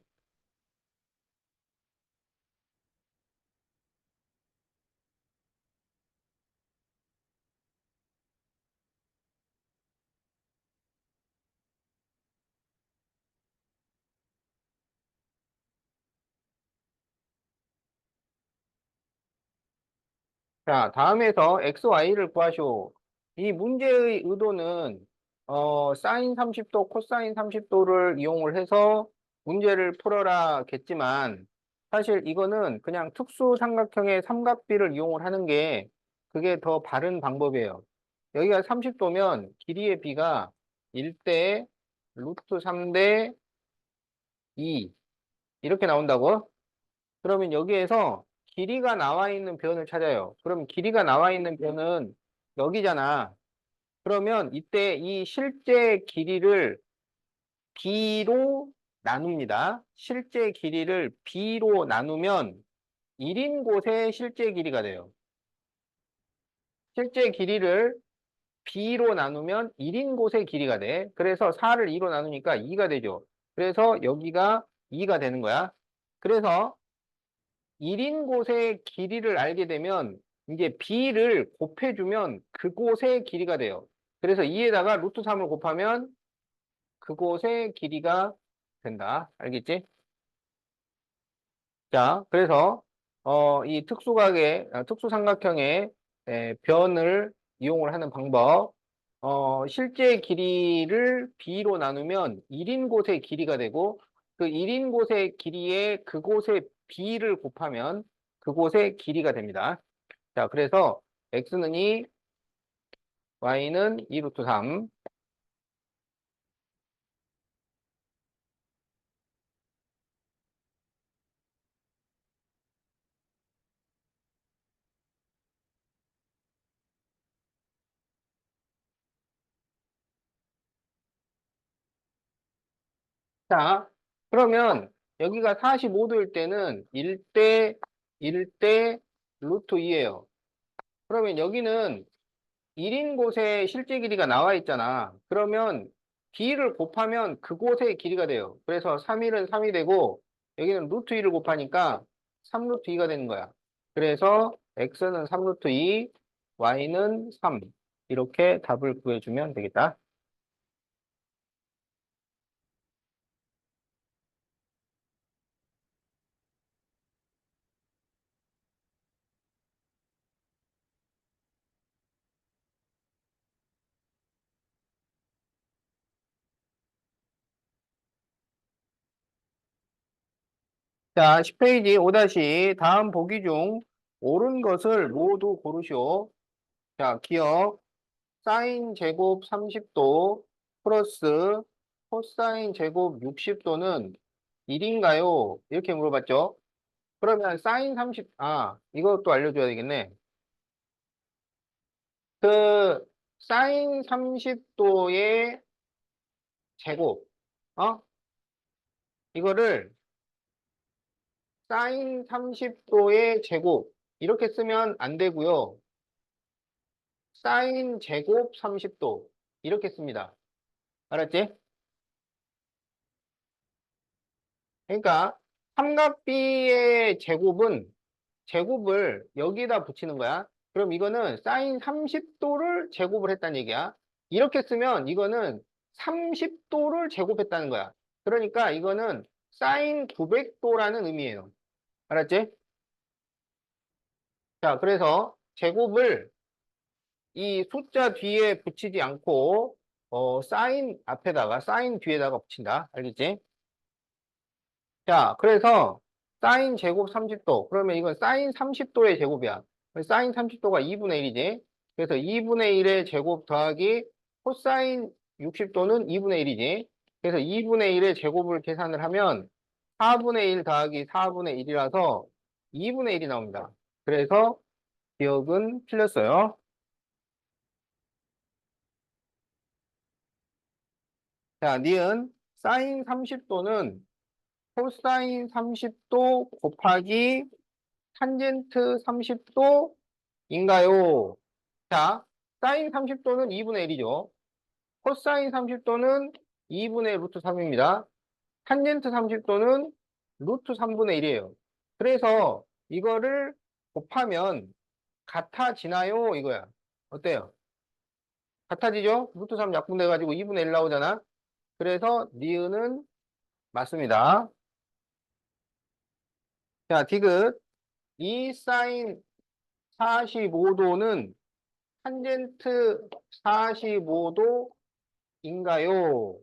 A: 자, 다음에서 xy를 구하시오. 이 문제의 의도는 사인 30도, 코사인 30도를 이용을 해서 문제를 풀어라겠지만 사실 이거는 그냥 특수 삼각형의 삼각비를 이용을 하는 게 그게 더 바른 방법이에요. 여기가 30도면 길이의 비가 1대 루트 3대 2 이렇게 나온다고? 그러면 여기에서 길이가 나와 있는 변을 찾아요. 그럼 길이가 나와 있는 변은 여기잖아. 그러면 이때 이 실제 길이를 b로 나눕니다. 실제 길이를 b로 나누면 1인 곳의 실제 길이가 돼요. 실제 길이를 b로 나누면 1인 곳의 길이가 돼. 그래서 4를 2로 나누니까 2가 되죠. 그래서 여기가 2가 되는 거야. 그래서 1인 곳의 길이를 알게 되면 이제 b를 곱해주면 그곳의 길이가 돼요. 그래서 2에다가 루트 3을 곱하면 그곳의 길이가 된다. 알겠지? 자, 그래서 이 특수삼각형의 변을 이용을 하는 방법. 실제 길이를 b로 나누면 1인 곳의 길이가 되고 그 1인 곳의 길이에 그곳의 b를 곱하면 그곳의 길이가 됩니다. 자, 그래서 x는 2, y는 2 루트 3. 자, 그러면 여기가 45도일 때는 1대 1대 루트 2예요. 그러면 여기는 1인 곳의 실제 길이가 나와 있잖아. 그러면 b를 곱하면 그곳의 길이가 돼요. 그래서 3일은 3이 되고 여기는 루트 2를 곱하니까 3 루트 2가 되는 거야. 그래서 x는 3 루트 2, y는 3. 이렇게 답을 구해주면 되겠다. 자, 10페이지 5다시 다음 보기 중 옳은 것을 모두 고르시오. 자, 기억. 사인 제곱 30도 플러스 코사인 제곱 60도는 1인가요? 이렇게 물어봤죠. 그러면 사인 30, 이것도 알려줘야 되겠네. 그, 사인 30도의 제곱, 어? 이거를 사인 30도의 제곱, 이렇게 쓰면 안 되고요. 사인 제곱 30도, 이렇게 씁니다. 알았지? 그러니까, 삼각비의 제곱을 여기다 붙이는 거야. 그럼 이거는 사인 30도를 제곱을 했다는 얘기야. 이렇게 쓰면 이거는 30도를 제곱했다는 거야. 그러니까 이거는 사인 900도라는 의미예요. 알았지? 자, 그래서 제곱을 이 숫자 뒤에 붙이지 않고 사인 뒤에다가 붙인다. 알겠지? 자, 그래서 사인 제곱 30도. 그러면 이건 사인 30도의 제곱이야. 사인 30도가 2분의 1이지. 그래서 2분의 1의 제곱 더하기 코사인 60도는 2분의 1이지. 그래서 2분의 1의 제곱을 계산을 하면 4분의 1 더하기 4분의 1이라서 2분의 1이 나옵니다. 그래서 기억은 틀렸어요. 자, 니은 사인 30도는 코사인 30도 곱하기 탄젠트 30도인가요? 자, 사인 30도는 2분의 1이죠. 코사인 30도는 2분의 루트 3입니다. 탄젠트 30도는 루트 3분의 1이에요. 그래서 이거를 곱하면 같아지나요? 이거야. 어때요? 같아지죠? 루트 3 약분돼가지고 2분의 1 나오잖아. 그래서 니은은 맞습니다. 자, 디귿. 이 사인 45도는 탄젠트 45도인가요?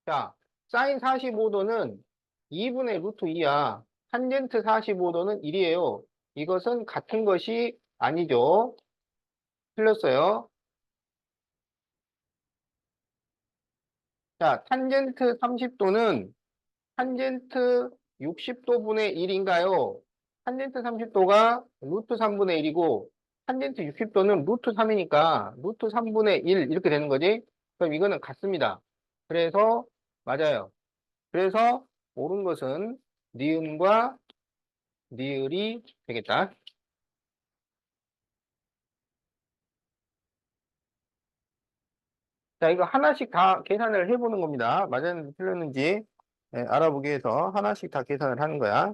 A: 자, 사인 45도는 2분의 루트 2야. 탄젠트 45도는 1이에요. 이것은 같은 것이 아니죠. 틀렸어요. 자, 탄젠트 30도는 탄젠트 60도분의 1인가요? 탄젠트 30도가 루트 3분의 1이고 탄젠트 60도는 루트 3이니까 루트 3분의 1 이렇게 되는 거지. 그럼 이거는 같습니다. 그래서 맞아요. 그래서 옳은 것은 니은과 니을이 되겠다. 자, 이거 하나씩 다 계산을 해보는 겁니다. 맞았는지 틀렸는지 알아보기 위해서 하나씩 다 계산을 하는 거야.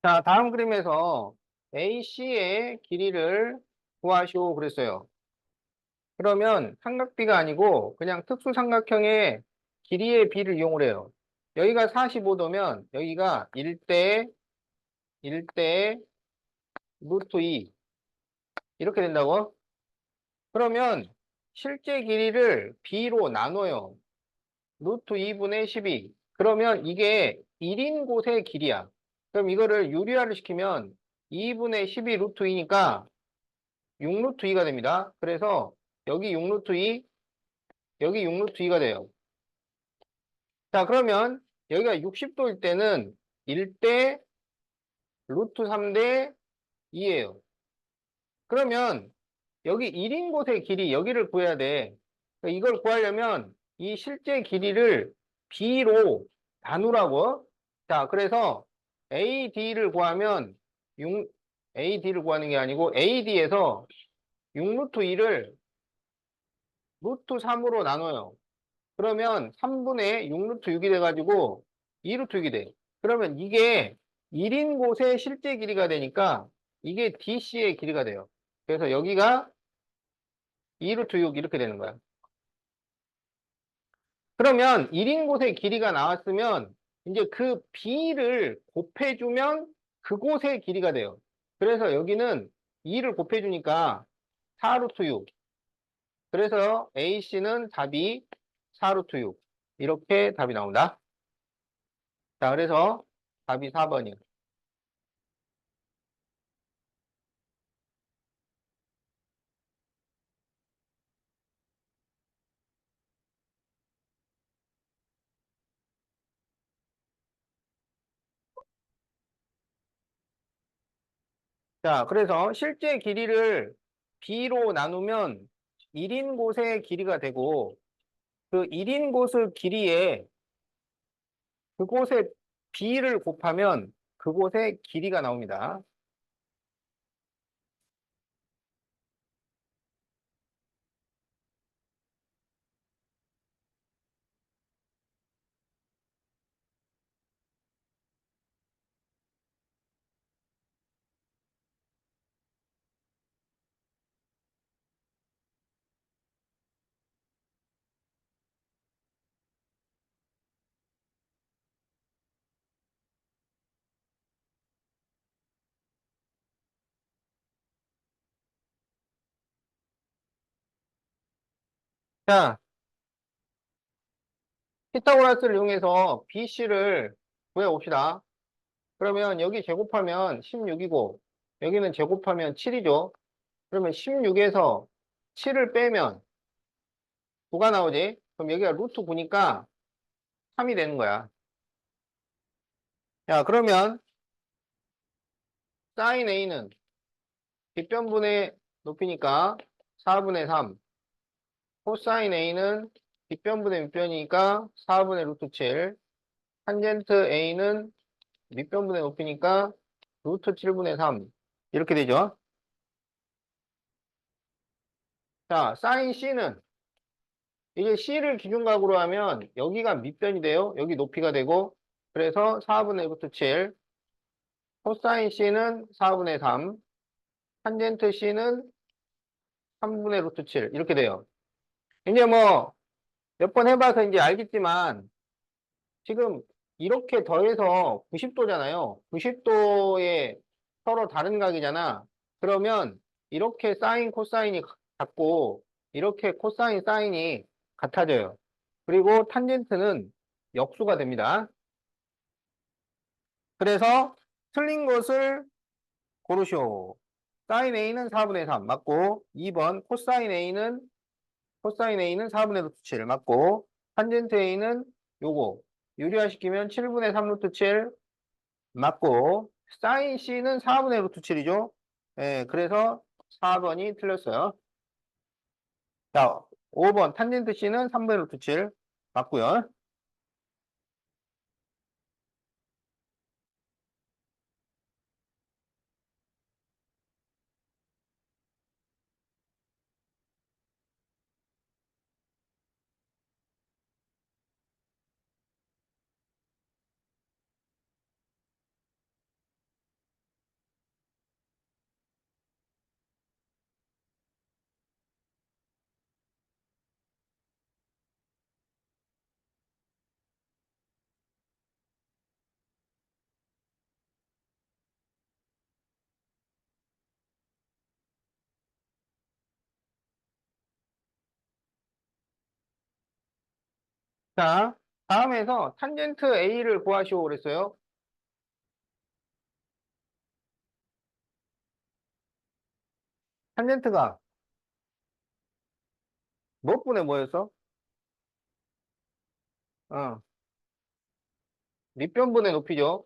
A: 자, 다음 그림에서 AC의 길이를 구하시오 그랬어요. 그러면 삼각비가 아니고 그냥 특수삼각형의 길이의 비를 이용을 해요. 여기가 45도면 여기가 1대 1대 루트 2 이렇게 된다고? 그러면 실제 길이를 b로 나눠요. 루트 2분의 12. 그러면 이게 1인 곳의 길이야. 그럼 이거를 유리화를 시키면 2분의 12 루트 2니까 6 루트 2가 됩니다. 그래서 여기 6 루트 2, 여기 6 루트 2가 돼요. 자, 그러면 여기가 60도일 때는 1대 루트 3대 2예요. 그러면 여기 1인 곳의 길이 여기를 구해야 돼. 그러니까 이걸 구하려면 이 실제 길이를 b로 나누라고. 자, 그래서 AD를 구하면 6, AD를 구하는 게 아니고 AD에서 6 루트 2를 루트 3으로 나눠요. 그러면 3분의 6 루트 6이 돼가지고 2 루트 6이 돼. 그러면 이게 1인 곳의 실제 길이가 되니까 이게 DC의 길이가 돼요. 그래서 여기가 2 루트 6 이렇게 되는 거야. 그러면 1인 곳의 길이가 나왔으면 이제 그 B를 곱해주면 그곳의 길이가 돼요. 그래서 여기는 2를 곱해주니까 4 루트 6. 그래서 AC는 답이 4 루트 6. 이렇게 답이 나온다. 자, 그래서 답이 4번이에요. 자, 그래서 실제 길이를 B로 나누면 1인 곳의 길이가 되고 그 1인 곳의 길이에 그곳의 B를 곱하면 그곳의 길이가 나옵니다. 자, 피타고라스를 이용해서 BC를 구해봅시다. 그러면 여기 제곱하면 16이고, 여기는 제곱하면 7이죠. 그러면 16에서 7을 빼면 9가 나오지? 그럼 여기가 루트 9니까 3이 되는 거야. 야, 그러면 사인 A는 빗변분의 높이니까 4분의 3, 코사인 A는 빗변분의 밑변이니까 4분의 루트 7, 탄젠트 A는 밑변분의 높이니까 루트 7분의 3 이렇게 되죠. 자, 사인 C는 이제 C를 기준각으로 하면 여기가 밑변이 돼요. 여기 높이가 되고 그래서 4분의 루트 7, 코사인 C는 4분의 3, 탄젠트 C는 3분의 루트 7 이렇게 돼요. 이제 뭐 몇 번 해봐서 이제 알겠지만 지금 이렇게 더해서 90도잖아요. 90도에 서로 다른 각이잖아. 그러면 이렇게 사인, 코사인이 같고 이렇게 코사인, 사인이 같아져요. 그리고 탄젠트는 역수가 됩니다. 그래서 틀린 것을 고르시오. 사인 A는 4분의 3 맞고 2번 코사인 A는 4분의 루트 7 맞고 탄젠트 A는 요거 유리화시키면 7분의 3 루트 7 맞고 사인 C는 4분의 루트 7이죠. 예, 그래서 4번이 틀렸어요. 자, 5번 탄젠트 C는 3분의 루트 7 맞고요. 자, 다음에서 탄젠트 A를 구하시오 그랬어요. 탄젠트가 몇 분의 뭐였어? 어, 밑변분의 높이죠.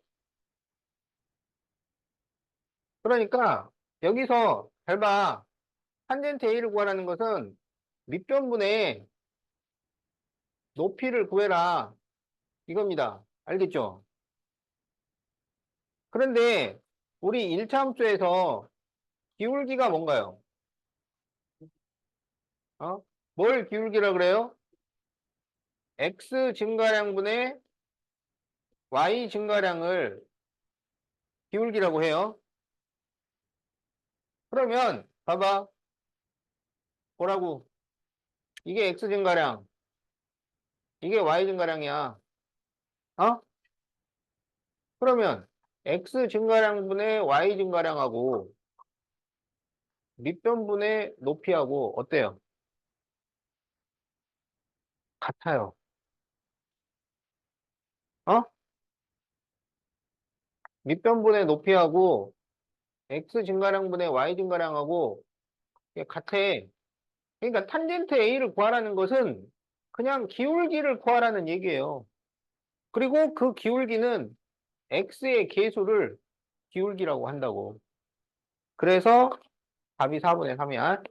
A: 그러니까 여기서 잘 봐. 탄젠트 A를 구하라는 것은 밑변분의 높이를 구해라. 이겁니다. 알겠죠? 그런데 우리 1차 함수에서 기울기가 뭔가요? 어? 뭘 기울기라 그래요? x 증가량분의 y 증가량을 기울기라고 해요. 그러면 봐봐. 뭐라고? 이게 x 증가량, 이게 y 증가량이야. 어? 그러면 x 증가량분의 y 증가량하고 밑변분의 높이하고 어때요? 같아요. 어? 밑변분의 높이하고 x 증가량분의 y 증가량하고 이게 같아. 그러니까 탄젠트 A를 구하라는 것은 그냥 기울기를 구하라는 얘기예요. 그리고 그 기울기는 x의 계수를 기울기라고 한다고. 그래서 답이 4분의 3이야.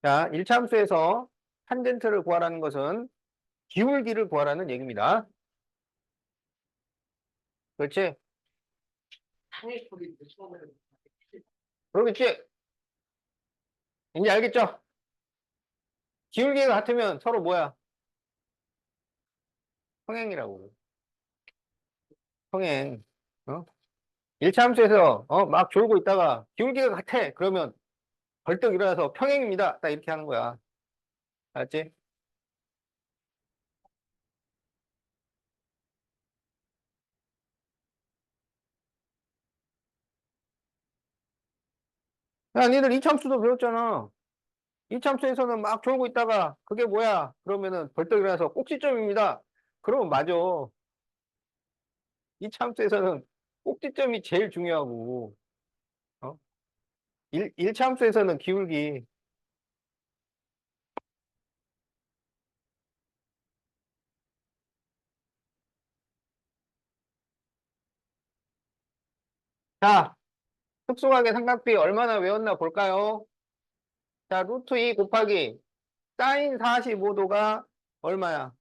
A: 자, 1차 함수에서 탄젠트를 구하라는 것은 기울기를 구하라는 얘기입니다. 그렇지? 그러겠지? 이제 알겠죠? 기울기가 같으면 서로 뭐야? 평행이라고. 평행. 어? 1차 함수에서 막 졸고 있다가 기울기가 같아. 그러면 벌떡 일어나서 평행입니다. 딱 이렇게 하는 거야. 알았지? 야, 니들 이참수도 배웠잖아. 이참수에서는 막 졸고 있다가 그게 뭐야? 그러면은 벌떡 일어나서 꼭지점입니다. 그러면 맞아. 이참수에서는 꼭지점이 제일 중요하고, 어? 일참수에서는 기울기. 자, 특수각의 삼각비 얼마나 외웠나 볼까요? 자, 루트 2 곱하기 사인 45도가 얼마야?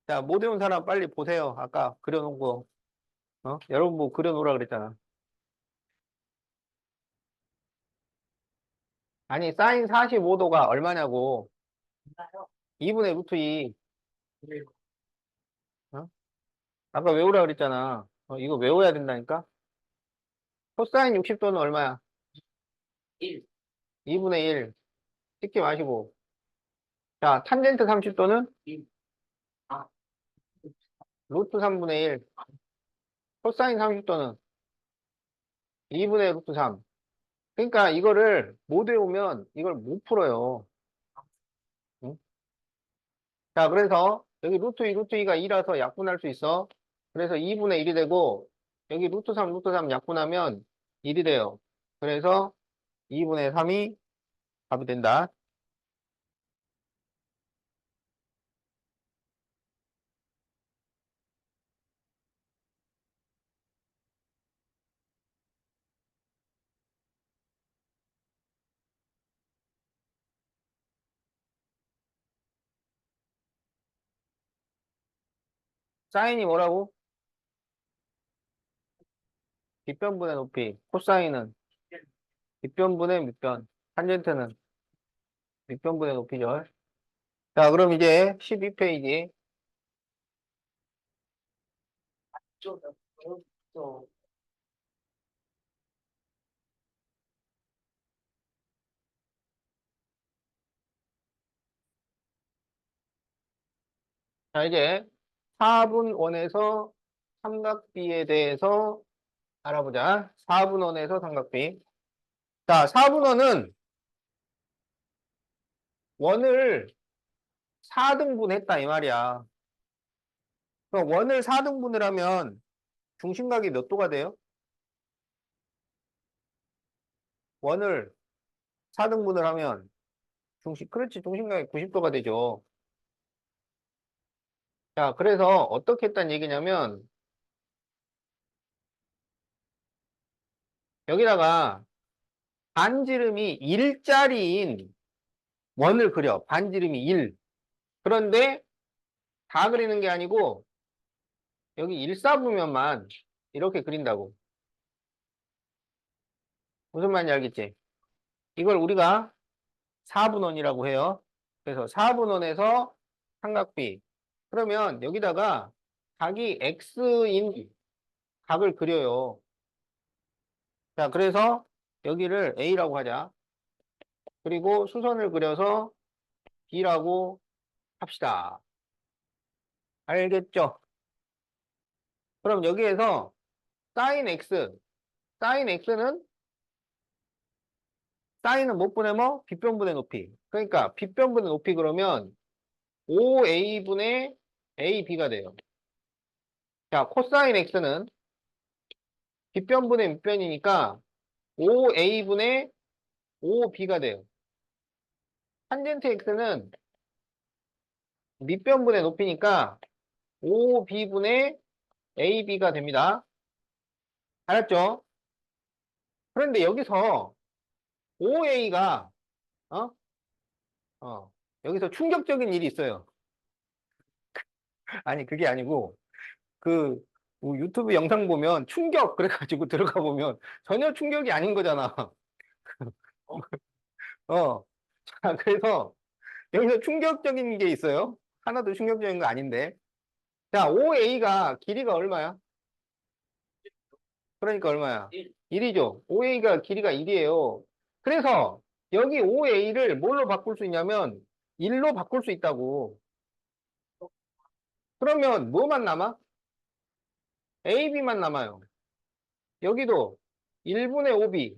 A: 자, 못 외운 사람 빨리 보세요. 아까 그려놓은 거. 여러분 뭐 그려놓으라 그랬잖아. 아니, 사인 45도가 얼마냐고. 2분의 루트 2. 어? 아까 외우라 그랬잖아. 이거 외워야 된다니까? 코사인 60도는 얼마야? 2분의 1. 찍지 마시고. 자, 탄젠트 30도는? 루트 3분의 1. 코사인 30도는? 2분의 루트 3. 그러니까 이거를 못 외우면 이걸 못 풀어요. 응? 자, 그래서 여기 루트 2, 루트 2가 2라서 약분할 수 있어. 그래서 2분의 1이 되고, 여기 루트 3, 루트 3 약분하면 1이 돼요. 그래서 2분의 3이 답이 된다. 사인이 뭐라고? 빗변분의 높이. 코사인은 빗변분의 밑변. 탄젠트는 밑변분의 높이죠. 자, 그럼 이제 12페이지. 자, 이제 4분 원에서 삼각비에 대해서 알아보자. 4분 원에서 삼각비. 자, 4분 원은 원을 4등분 했다, 이 말이야. 그럼 원을 4등분을 하면 중심각이 몇 도가 돼요? 원을 4등분을 하면 그렇지, 중심각이 90도가 되죠. 자, 그래서 어떻게 했다는 얘기냐면, 여기다가 반지름이 1짜리인 원을 그려. 반지름이 1. 그런데 다 그리는 게 아니고, 여기 일사분면만 이렇게 그린다고. 무슨 말인지 알겠지? 이걸 우리가 4분원이라고 해요. 그래서 4분원에서 삼각비. 그러면 여기다가 각이 x인 각을 그려요. 자, 그래서 여기를 A라고 하자. 그리고 수선을 그려서 B라고 합시다. 알겠죠? 그럼 여기에서 sin x, sin x는 사인은 못 보내면 빗변분의 높이. 그러니까 빗변분의 높이 그러면 5a분의 ab가 돼요. 자, 코사인 x는 빗변분의 밑변이니까 5a분의 5b가 돼요. 탄젠트 x는 밑변분의 높이니까 5b분의 ab가 됩니다. 알았죠? 그런데 여기서 5a가 어? 여기서 충격적인 일이 있어요. 아니, 그게 아니고 그 유튜브 영상 보면 충격 그래가지고 들어가 보면 전혀 충격이 아닌 거잖아. 어. 자, 그래서 여기서 충격적인 게 있어요. 하나도 충격적인 거 아닌데. 자, OA가 길이가 얼마야? 그러니까 얼마야? 1이죠. OA가 길이가 1이에요. 그래서 여기 OA를 뭘로 바꿀 수 있냐면 1로 바꿀 수 있다고. 그러면 뭐만 남아? AB만 남아요. 여기도 1분의 5b.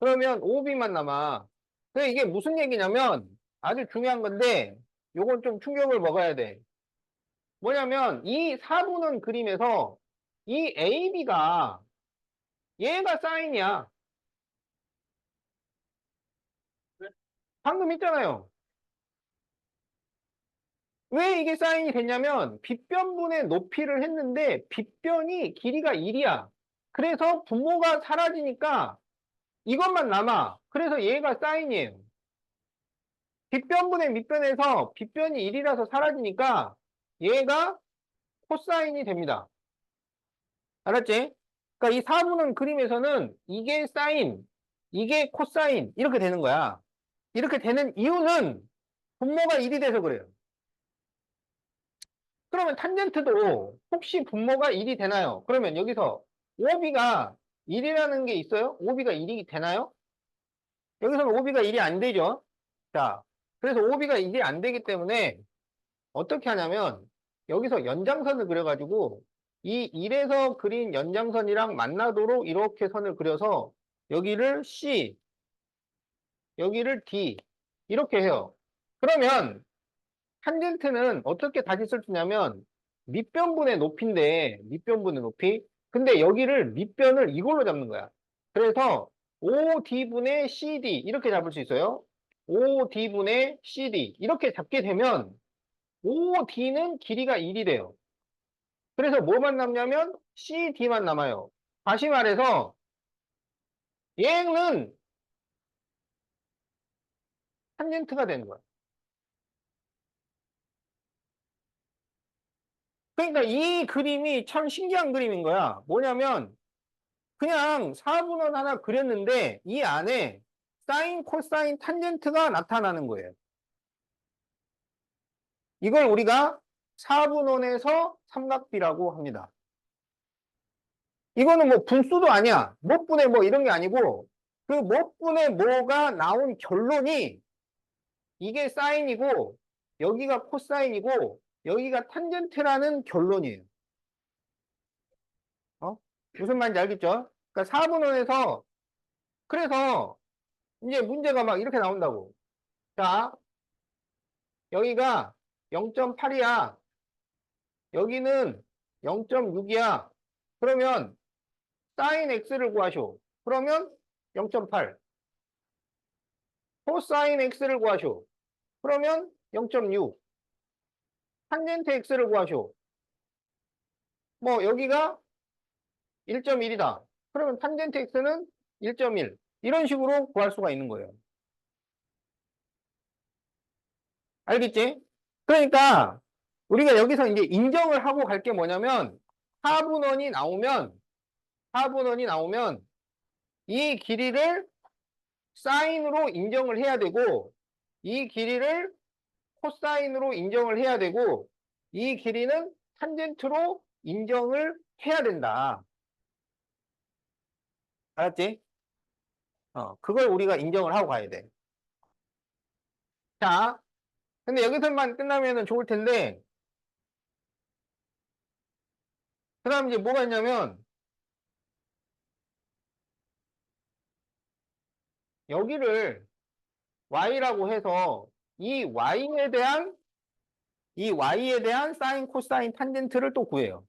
A: 그러면 5b만 남아. 근데 이게 무슨 얘기냐면 아주 중요한 건데 요건 좀 충격을 먹어야 돼. 뭐냐면 이 4분원 그림에서 이 AB가 얘가 사인이야. 방금 있잖아요. 왜 이게 사인이 됐냐면 빗변분의 높이를 했는데 빗변이 길이가 1이야. 그래서 분모가 사라지니까 이것만 남아. 그래서 얘가 사인이에요. 빗변분의 밑변에서 빗변이 1이라서 사라지니까 얘가 코사인이 됩니다. 알았지? 그러니까 이 4분원 그림에서는 이게 사인, 이게 코사인 이렇게 되는 거야. 이렇게 되는 이유는 분모가 1이 돼서 그래요. 그러면 탄젠트도 혹시 분모가 1이 되나요? 그러면 여기서 OB가 1이라는 게 있어요? OB가 1이 되나요? 여기서는 OB가 1이 안 되죠? 자, 그래서 OB가 1이 안 되기 때문에 어떻게 하냐면 여기서 연장선을 그려가지고 이 1에서 그린 연장선이랑 만나도록 이렇게 선을 그려서 여기를 C, 여기를 D 이렇게 해요. 그러면 탄젠트는 어떻게 다시 쓸 수 있냐면 밑변분의 높이인데 밑변분의 높이 근데 여기를 밑변을 이걸로 잡는 거야. 그래서 OD분의 CD 이렇게 잡을 수 있어요. OD분의 CD 이렇게 잡게 되면 OD는 길이가 1이 돼요. 그래서 뭐만 남냐면 CD만 남아요. 다시 말해서 얘는 탄젠트가 되는 거야. 그러니까 이 그림이 참 신기한 그림인 거야. 뭐냐면 그냥 사분원 하나 그렸는데 이 안에 사인, 코사인, 탄젠트가 나타나는 거예요. 이걸 우리가 사분원에서 삼각비라고 합니다. 이거는 뭐 분수도 아니야. 몇 분의 뭐 이런 게 아니고 그 몇 분의 뭐가 나온 결론이 이게 사인이고 여기가 코사인이고 여기가 탄젠트라는 결론이에요. 어? 무슨 말인지 알겠죠? 그러니까 사분원에서 그래서 이제 문제가 막 이렇게 나온다고. 자, 여기가 0.8이야. 여기는 0.6이야. 그러면 사인 x를 구하쇼. 그러면 0.8. 코사인 x를 구하쇼. 그러면 0.6. 탄젠트 x를 구하쇼. 뭐 여기가 1.1이다. 그러면 탄젠트 x는 1.1. 이런 식으로 구할 수가 있는 거예요. 알겠지? 그러니까 우리가 여기서 이제 인정을 하고 갈 게 뭐냐면 하분원이 나오면 하분원이 나오면 이 길이를 사인으로 인정을 해야 되고 이 길이를 코사인으로 인정을 해야 되고 이 길이는 탄젠트로 인정을 해야 된다. 알았지? 그걸 우리가 인정을 하고 가야 돼. 자, 근데 여기서만 끝나면 좋을 텐데 그 다음 이제 뭐가 있냐면 여기를 y라고 해서 이 y에 대한 사인, 코사인, 탄젠트를 또 구해요.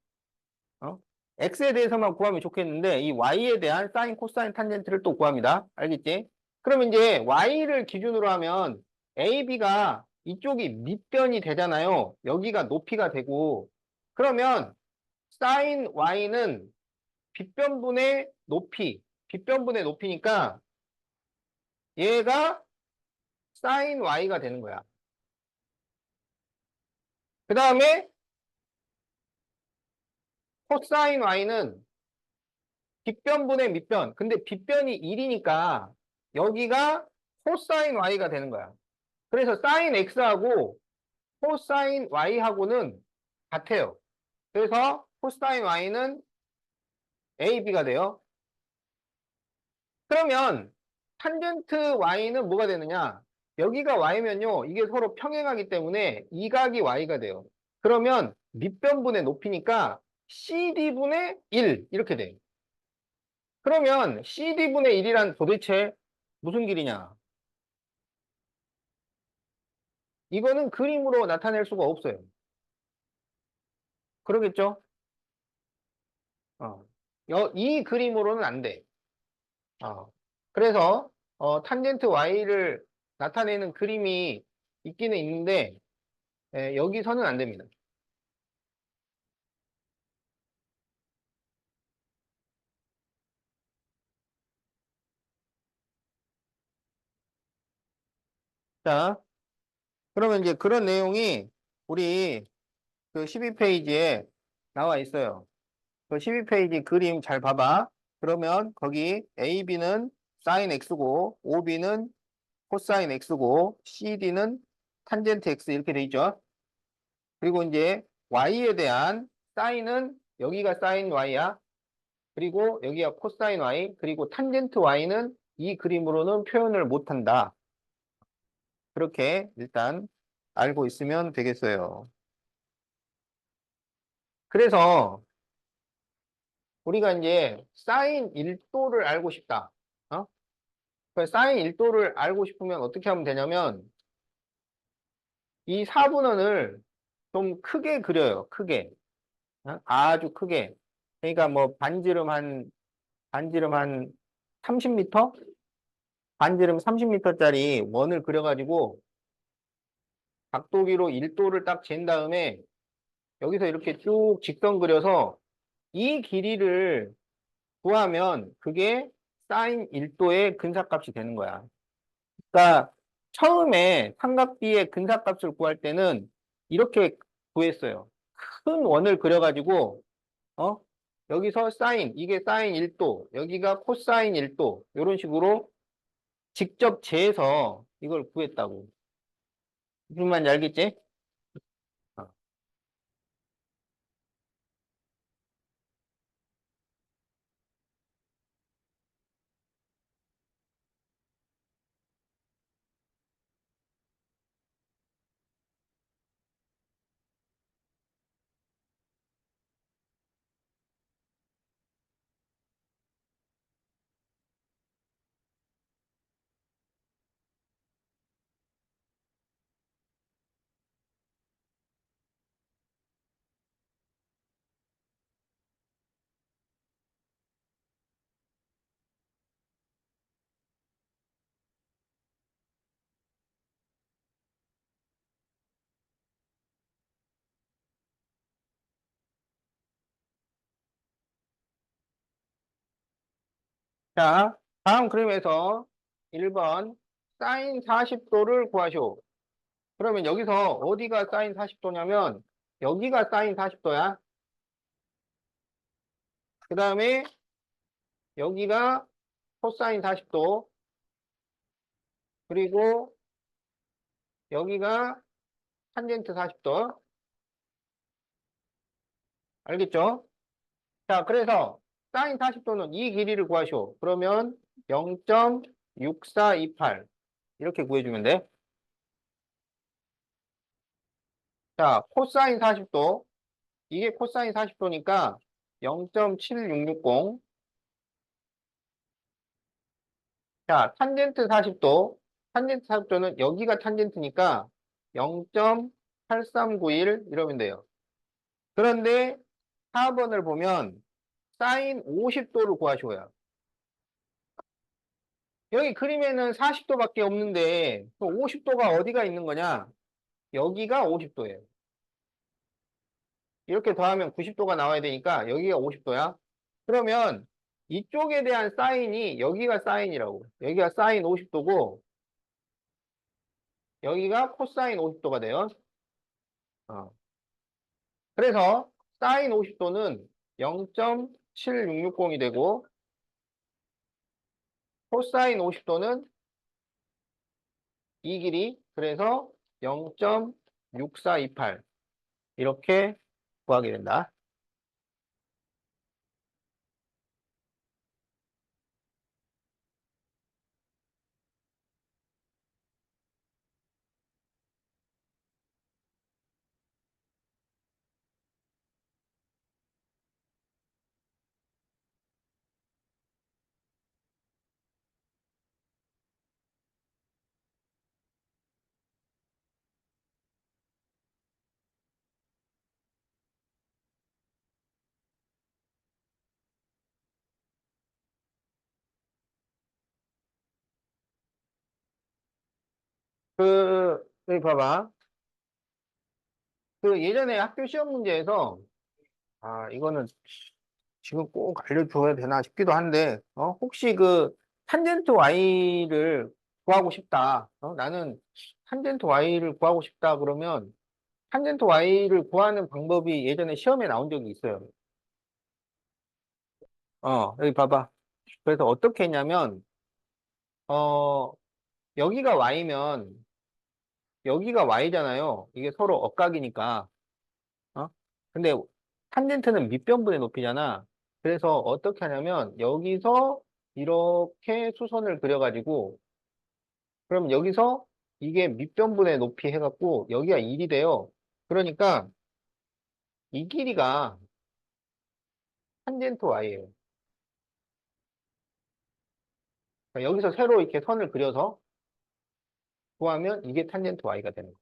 A: 어? x에 대해서만 구하면 좋겠는데 이 y에 대한 사인, 코사인, 탄젠트를 또 구합니다. 알겠지? 그러면 이제 y를 기준으로 하면 ab가 이쪽이 밑변이 되잖아요. 여기가 높이가 되고 그러면 사인 y는 빗변분의 높이, 빗변분의 높이니까 얘가 사인 y가 되는 거야. 그 다음에 코사인 y는 빗변분의 밑변. 근데 빗변이 1이니까 여기가 코사인 y가 되는 거야. 그래서 사인 x하고 코사인 y하고는 같아요. 그래서 코사인 y는 ab가 돼요. 그러면 탄젠트 y는 뭐가 되느냐? 여기가 y면요. 이게 서로 평행하기 때문에 이 각이 y가 돼요. 그러면 밑변분의 높이니까 CD분의 1 이렇게 돼요. 그러면 CD분의 1이란 도대체 무슨 길이냐? 이거는 그림으로 나타낼 수가 없어요. 그러겠죠? 어. 이 그림으로는 안 돼. 어. 그래서 탄젠트 Y를 나타내는 그림이 있기는 있는데 여기서는 안 됩니다. 자, 그러면 이제 그런 내용이 우리 그 12페이지에 나와 있어요. 그 12페이지 그림 잘 봐봐. 그러면 거기 AB는 sin X고 OB는 코사인 X고 CD는 탄젠트 X 이렇게 돼 있죠. 그리고 이제 Y에 대한 사인은 여기가 사인 Y야. 그리고 여기가 코사인 Y. 그리고 탄젠트 Y는 이 그림으로는 표현을 못한다. 그렇게 일단 알고 있으면 되겠어요. 그래서 우리가 이제 사인 1도를 알고 싶다. 어? 그 사인 1도를 알고 싶으면 어떻게 하면 되냐면 이 사분원을 좀 크게 그려요. 크게. 아주 크게. 그러니까 뭐 반지름 한 30m? 반지름 30m짜리 원을 그려가지고 각도기로 1도를 딱 잰 다음에 여기서 이렇게 쭉 직선 그려서 이 길이를 구하면 그게 사인 1도의 근사값이 되는 거야. 그러니까 처음에 삼각비의 근사값을 구할 때는 이렇게 구했어요. 큰 원을 그려가지고 어? 여기서 사인, 이게 사인 1도, 여기가 코사인 1도, 이런 식으로 직접 재서 이걸 구했다고. 무슨 말인지 알겠지? 어. 자, 다음 그림에서 1번 사인 40도를 구하시오. 그러면 여기서 어디가 사인 40도냐면 여기가 사인 40도야. 그 다음에 여기가 코사인 40도. 그리고 여기가 탄젠트 40도. 알겠죠? 자, 그래서 사인 40도는 이 길이를 구하시오. 그러면 0.6428 이렇게 구해주면 돼. 자, 코사인 40도. 이게 코사인 40도니까 0.7660. 자, 탄젠트 40도. 탄젠트 40도는 여기가 탄젠트니까 0.8391 이러면 돼요. 그런데 4번을 보면 사인 50도를 구하셔야. 여기 그림에는 40도밖에 없는데 50도가 어디가 있는 거냐? 여기가 50도예요. 이렇게 더하면 90도가 나와야 되니까 여기가 50도야. 그러면 이쪽에 대한 사인이 여기가 사인이라고. 여기가 사인 50도고 여기가 코사인 50도가 돼요. 어. 그래서 사인 50도는 0.7660이 되고 코사인 50도는 이 길이 그래서 0.6428 이렇게 구하게 된다. 여기 봐봐. 그 예전에 학교 시험 문제에서, 이거는 지금 꼭 알려줘야 되나 싶기도 한데, 혹시 그 탄젠트 y를 구하고 싶다. 나는 탄젠트 y를 구하고 싶다 그러면 탄젠트 y를 구하는 방법이 예전에 시험에 나온 적이 있어요. 여기 봐봐. 그래서 어떻게 했냐면, 어, 여기가 y면 여기가 y잖아요. 이게 서로 억각이니까. 어? 근데 탄젠트는 밑변분의 높이잖아. 그래서 어떻게 하냐면 여기서 이렇게 수선을 그려가지고 그럼 여기서 이게 밑변분의 높이 해갖고 여기가 1이 돼요. 그러니까 이 길이가 탄젠트 y예요. 그러니까 여기서 새로 이렇게 선을 그려서 구하면 이게 탄젠트 y가 되는 거예요.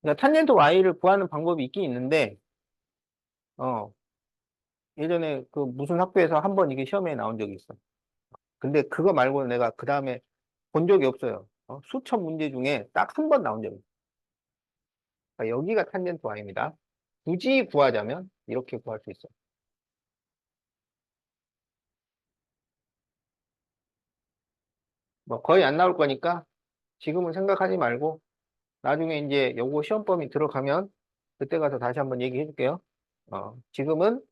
A: 그러니까 탄젠트 y를 구하는 방법이 있긴 있는데 어, 예전에 그 무슨 학교에서 한번 이게 시험에 나온 적이 있어. 근데 그거 말고는 내가 그 다음에 본 적이 없어요. 수천 문제 중에 딱 한 번 나온 적이 있어요. 그러니까 여기가 탄젠트 y입니다. 굳이 구하자면 이렇게 구할 수 있어요. 뭐 거의 안 나올 거니까 지금은 생각하지 말고 나중에 이제 요거 시험 범위 들어가면 그때 가서 다시 한번 얘기해 줄게요. 지금은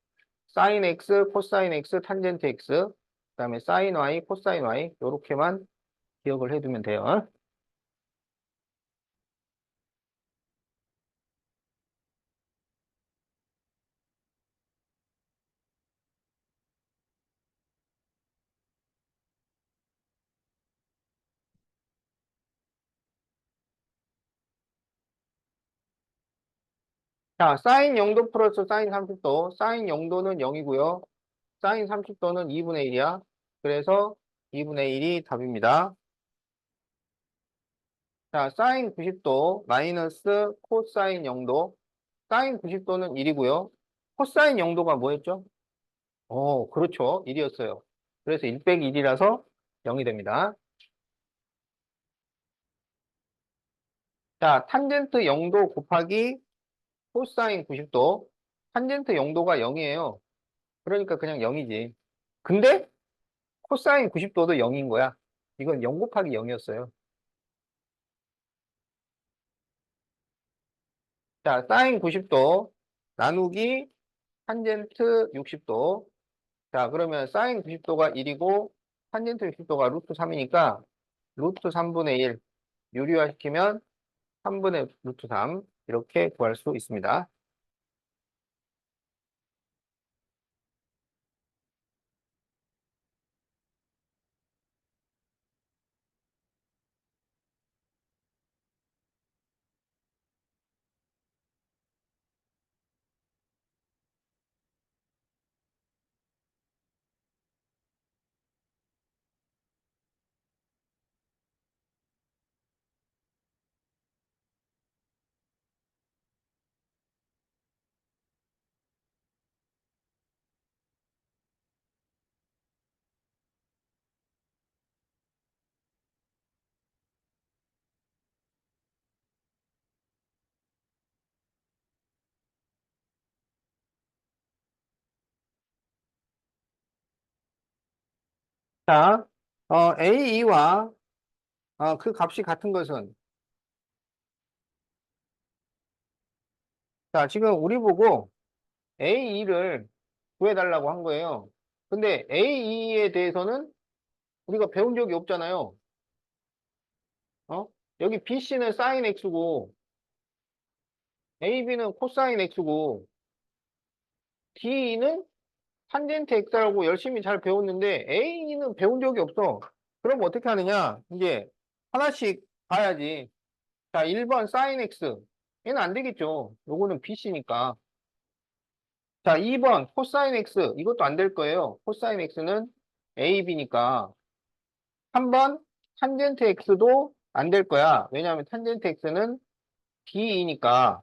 A: sin x, 코사인 x, 탄젠트 x, 그다음에 sin y, 코사인 y 요렇게만 기억을 해두면 돼요. 자, 사인 0도 플러스 사인 30도. 사인 0도는 0이고요. 사인 30도는 2분의 1이야. 그래서 2분의 1이 답입니다. 자, 사인 90도 마이너스 코사인 0도. 사인 90도는 1이고요. 코사인 0도가 뭐였죠? 그렇죠. 1이었어요. 그래서 1 빼기 1이라서 0이 됩니다. 자, 탄젠트 0도 곱하기 코사인 90도. 탄젠트 0도가 0이에요. 그러니까 그냥 0이지. 근데 코사인 90도도 0인 거야. 이건 0 곱하기 0이었어요. 자, 사인 90도 나누기 탄젠트 60도. 자, 그러면 사인 90도가 1이고 탄젠트 60도가 루트 3이니까 루트 3분의 1 유리화시키면 3분의 루트 3 이렇게 구할 수 있습니다. 자, AE와 그 값이 같은 것은 자, 지금 우리 보고 AE를 구해달라고 한 거예요. 근데 AE에 대해서는 우리가 배운 적이 없잖아요. 어? 여기 BC는 사인 X고 AB는 코사인 X고 D는 탄젠트 X라고 열심히 잘 배웠는데 A는 배운 적이 없어. 그럼 어떻게 하느냐? 이제 하나씩 봐야지. 자, 1번 사인 X. 얘는 안 되겠죠. 요거는 BC니까. 자, 2번 코사인 X. 이것도 안 될 거예요. 코사인 X는 AB니까. 3번 탄젠트 X도 안 될 거야. 왜냐하면 탄젠트 X는 D이니까.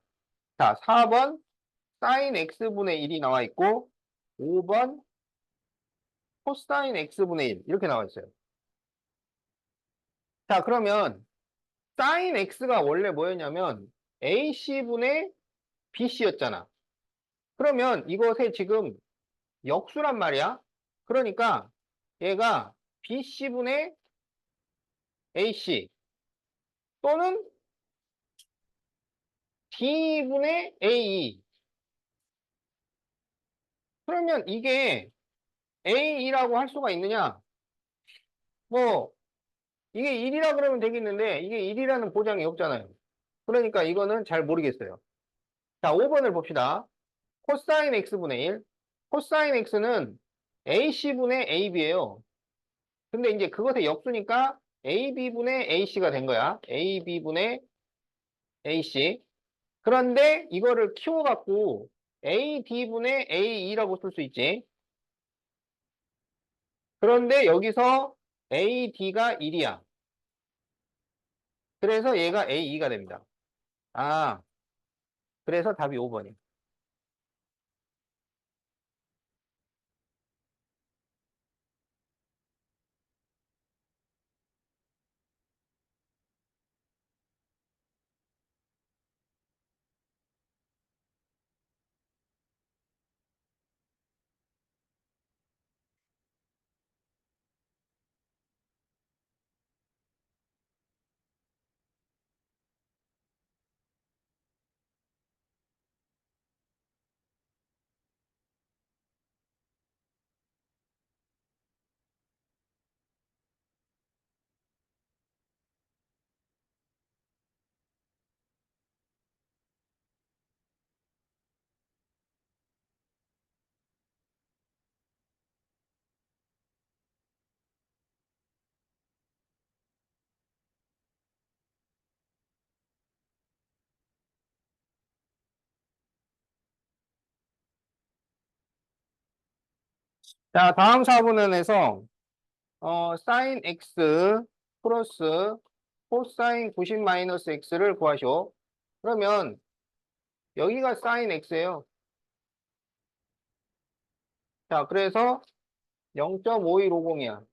A: 자, 4번 사인 X분의 1이 나와 있고 5번 코사인 X분의 1 이렇게 나와 있어요. 자, 그러면 사인 x가 원래 뭐였냐면 ac분의 bc였잖아. 그러면 이것의 지금 역수란 말이야. 그러니까 얘가 bc분의 ac 또는 d분의 ae. 그러면 이게 a라고 할 수가 있느냐? 뭐 이게 1이라 그러면 되겠는데 이게 1이라는 보장이 없잖아요. 그러니까 이거는 잘 모르겠어요. 자, 5번을 봅시다. 코사인 x분의 1. 코사인 x는 ac분의 ab예요. 근데 이제 그것의 역수니까 ab분의 ac가 된 거야. ab분의 ac. 그런데 이거를 키워갖고 ad분의 ae라고 쓸 수 있지. 그런데 여기서 ad가 1이야. 그래서 얘가 ae가 됩니다. 아, 그래서 답이 5번이야. 자, 다음 사분은에서 사인 x 플러스 코사인 90 마이너스 x를 구하시오. 그러면 여기가 사인 x예요. 자, 그래서 0.5150이야.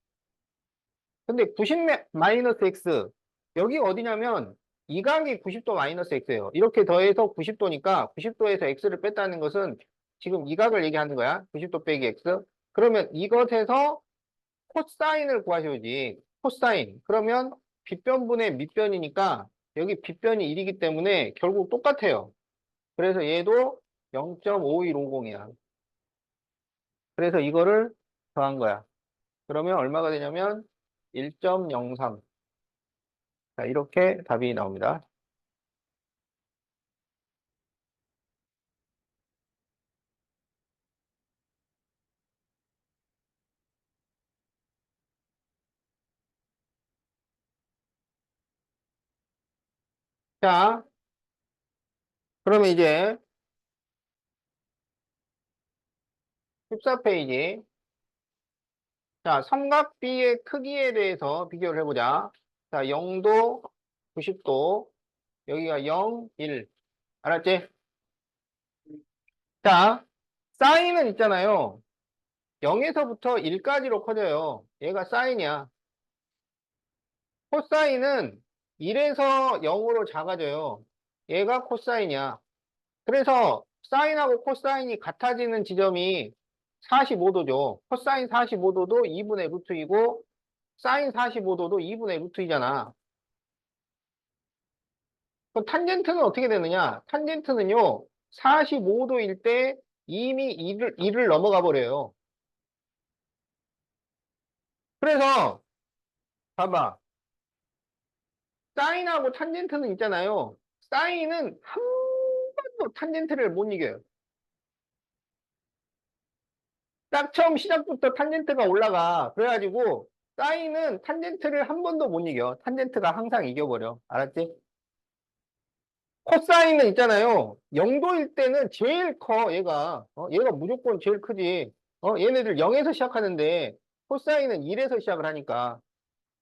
A: 근데 90 마이너스 x 여기 어디냐면 이 각이 90도 마이너스 x예요. 이렇게 더해서 90도니까 90도에서 x를 뺐다는 것은 지금 이 각을 얘기하는 거야. 90도 빼기 x. 그러면 이것에서 코사인을 구하셔야지. 코사인. 그러면 빗변분의 밑변이니까 여기 빗변이 1이기 때문에 결국 똑같아요. 그래서 얘도 0.5150이야. 그래서 이거를 더한 거야. 그러면 얼마가 되냐면 1.03. 자, 이렇게 답이 나옵니다. 자, 그러면 이제 14페이지. 자, 삼각비의 크기에 대해서 비교를 해보자. 자, 0도, 90도, 여기가 0, 1. 알았지? 자, 사인은 있잖아요. 0에서부터 1까지로 커져요. 얘가 사인이야. 코사인은 1에서 0으로 작아져요. 얘가 코사인이야. 그래서 사인하고 코사인이 같아지는 지점이 45도죠. 코사인 45도도 2분의 루트이고 사인 45도도 2분의 루트이잖아. 그럼 탄젠트는 어떻게 되느냐? 탄젠트는요. 45도일 때 이미 1을 넘어가 버려요. 그래서 봐봐. 사인하고 탄젠트는 있잖아요. 사인은 한 번도 탄젠트를 못 이겨요. 딱 처음 시작부터 탄젠트가 올라가. 그래가지고 사인은 탄젠트를 한 번도 못 이겨. 탄젠트가 항상 이겨버려. 알았지? 코사인은 있잖아요. 0도일 때는 제일 커, 얘가. 얘가 무조건 제일 크지. 얘네들 0에서 시작하는데 코사인은 1에서 시작을 하니까.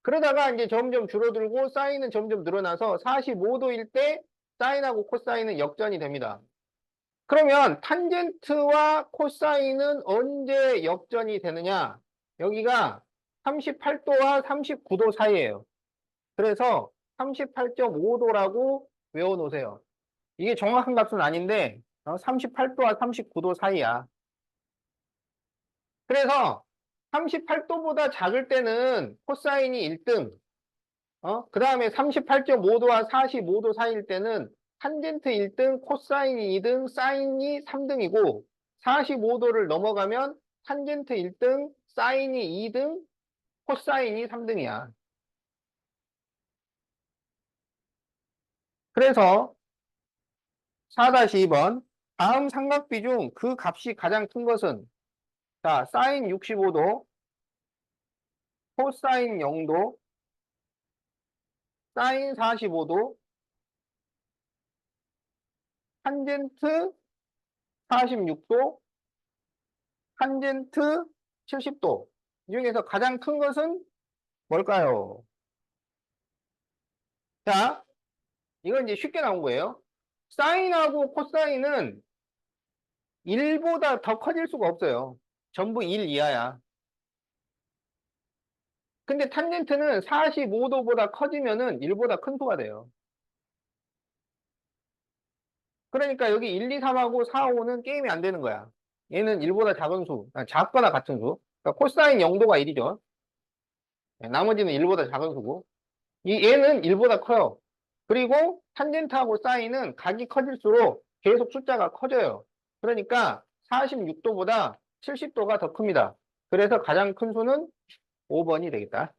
A: 그러다가 이제 점점 줄어들고 사인은 점점 늘어나서 45도일 때 사인하고 코사인은 역전이 됩니다. 그러면 탄젠트와 코사인은 언제 역전이 되느냐? 여기가 38도와 39도 사이예요. 그래서 38.5도라고 외워놓으세요. 이게 정확한 값은 아닌데 38도와 39도 사이야. 그래서 38도보다 작을 때는 코사인이 1등, 그 다음에 38.5도와 45도 사이일 때는 탄젠트 1등, 코사인이 2등, 사인이 3등이고 45도를 넘어가면 탄젠트 1등, 사인이 2등, 코사인이 3등이야. 그래서 4-2번 다음 삼각비 중 그 값이 가장 큰 것은 자, 사인 65도, 코사인 0도, 사인 45도, 탄젠트 46도, 탄젠트 70도. 이 중에서 가장 큰 것은 뭘까요? 자, 이건 이제 쉽게 나온 거예요. 사인하고 코사인은 1보다 더 커질 수가 없어요. 전부 1 이하야. 근데 탄젠트는 45도보다 커지면은 1보다 큰 수가 돼요. 그러니까 여기 1, 2, 3하고 4, 5는 게임이 안 되는 거야. 얘는 1보다 작은 수, 작거나 같은 수. 그러니까 코사인 0도가 1이죠. 나머지는 1보다 작은 수고. 얘는 1보다 커요. 그리고 탄젠트하고 사인은 각이 커질수록 계속 숫자가 커져요. 그러니까 46도보다 70도가 더 큽니다. 그래서 가장 큰 수는 5번이 되겠다.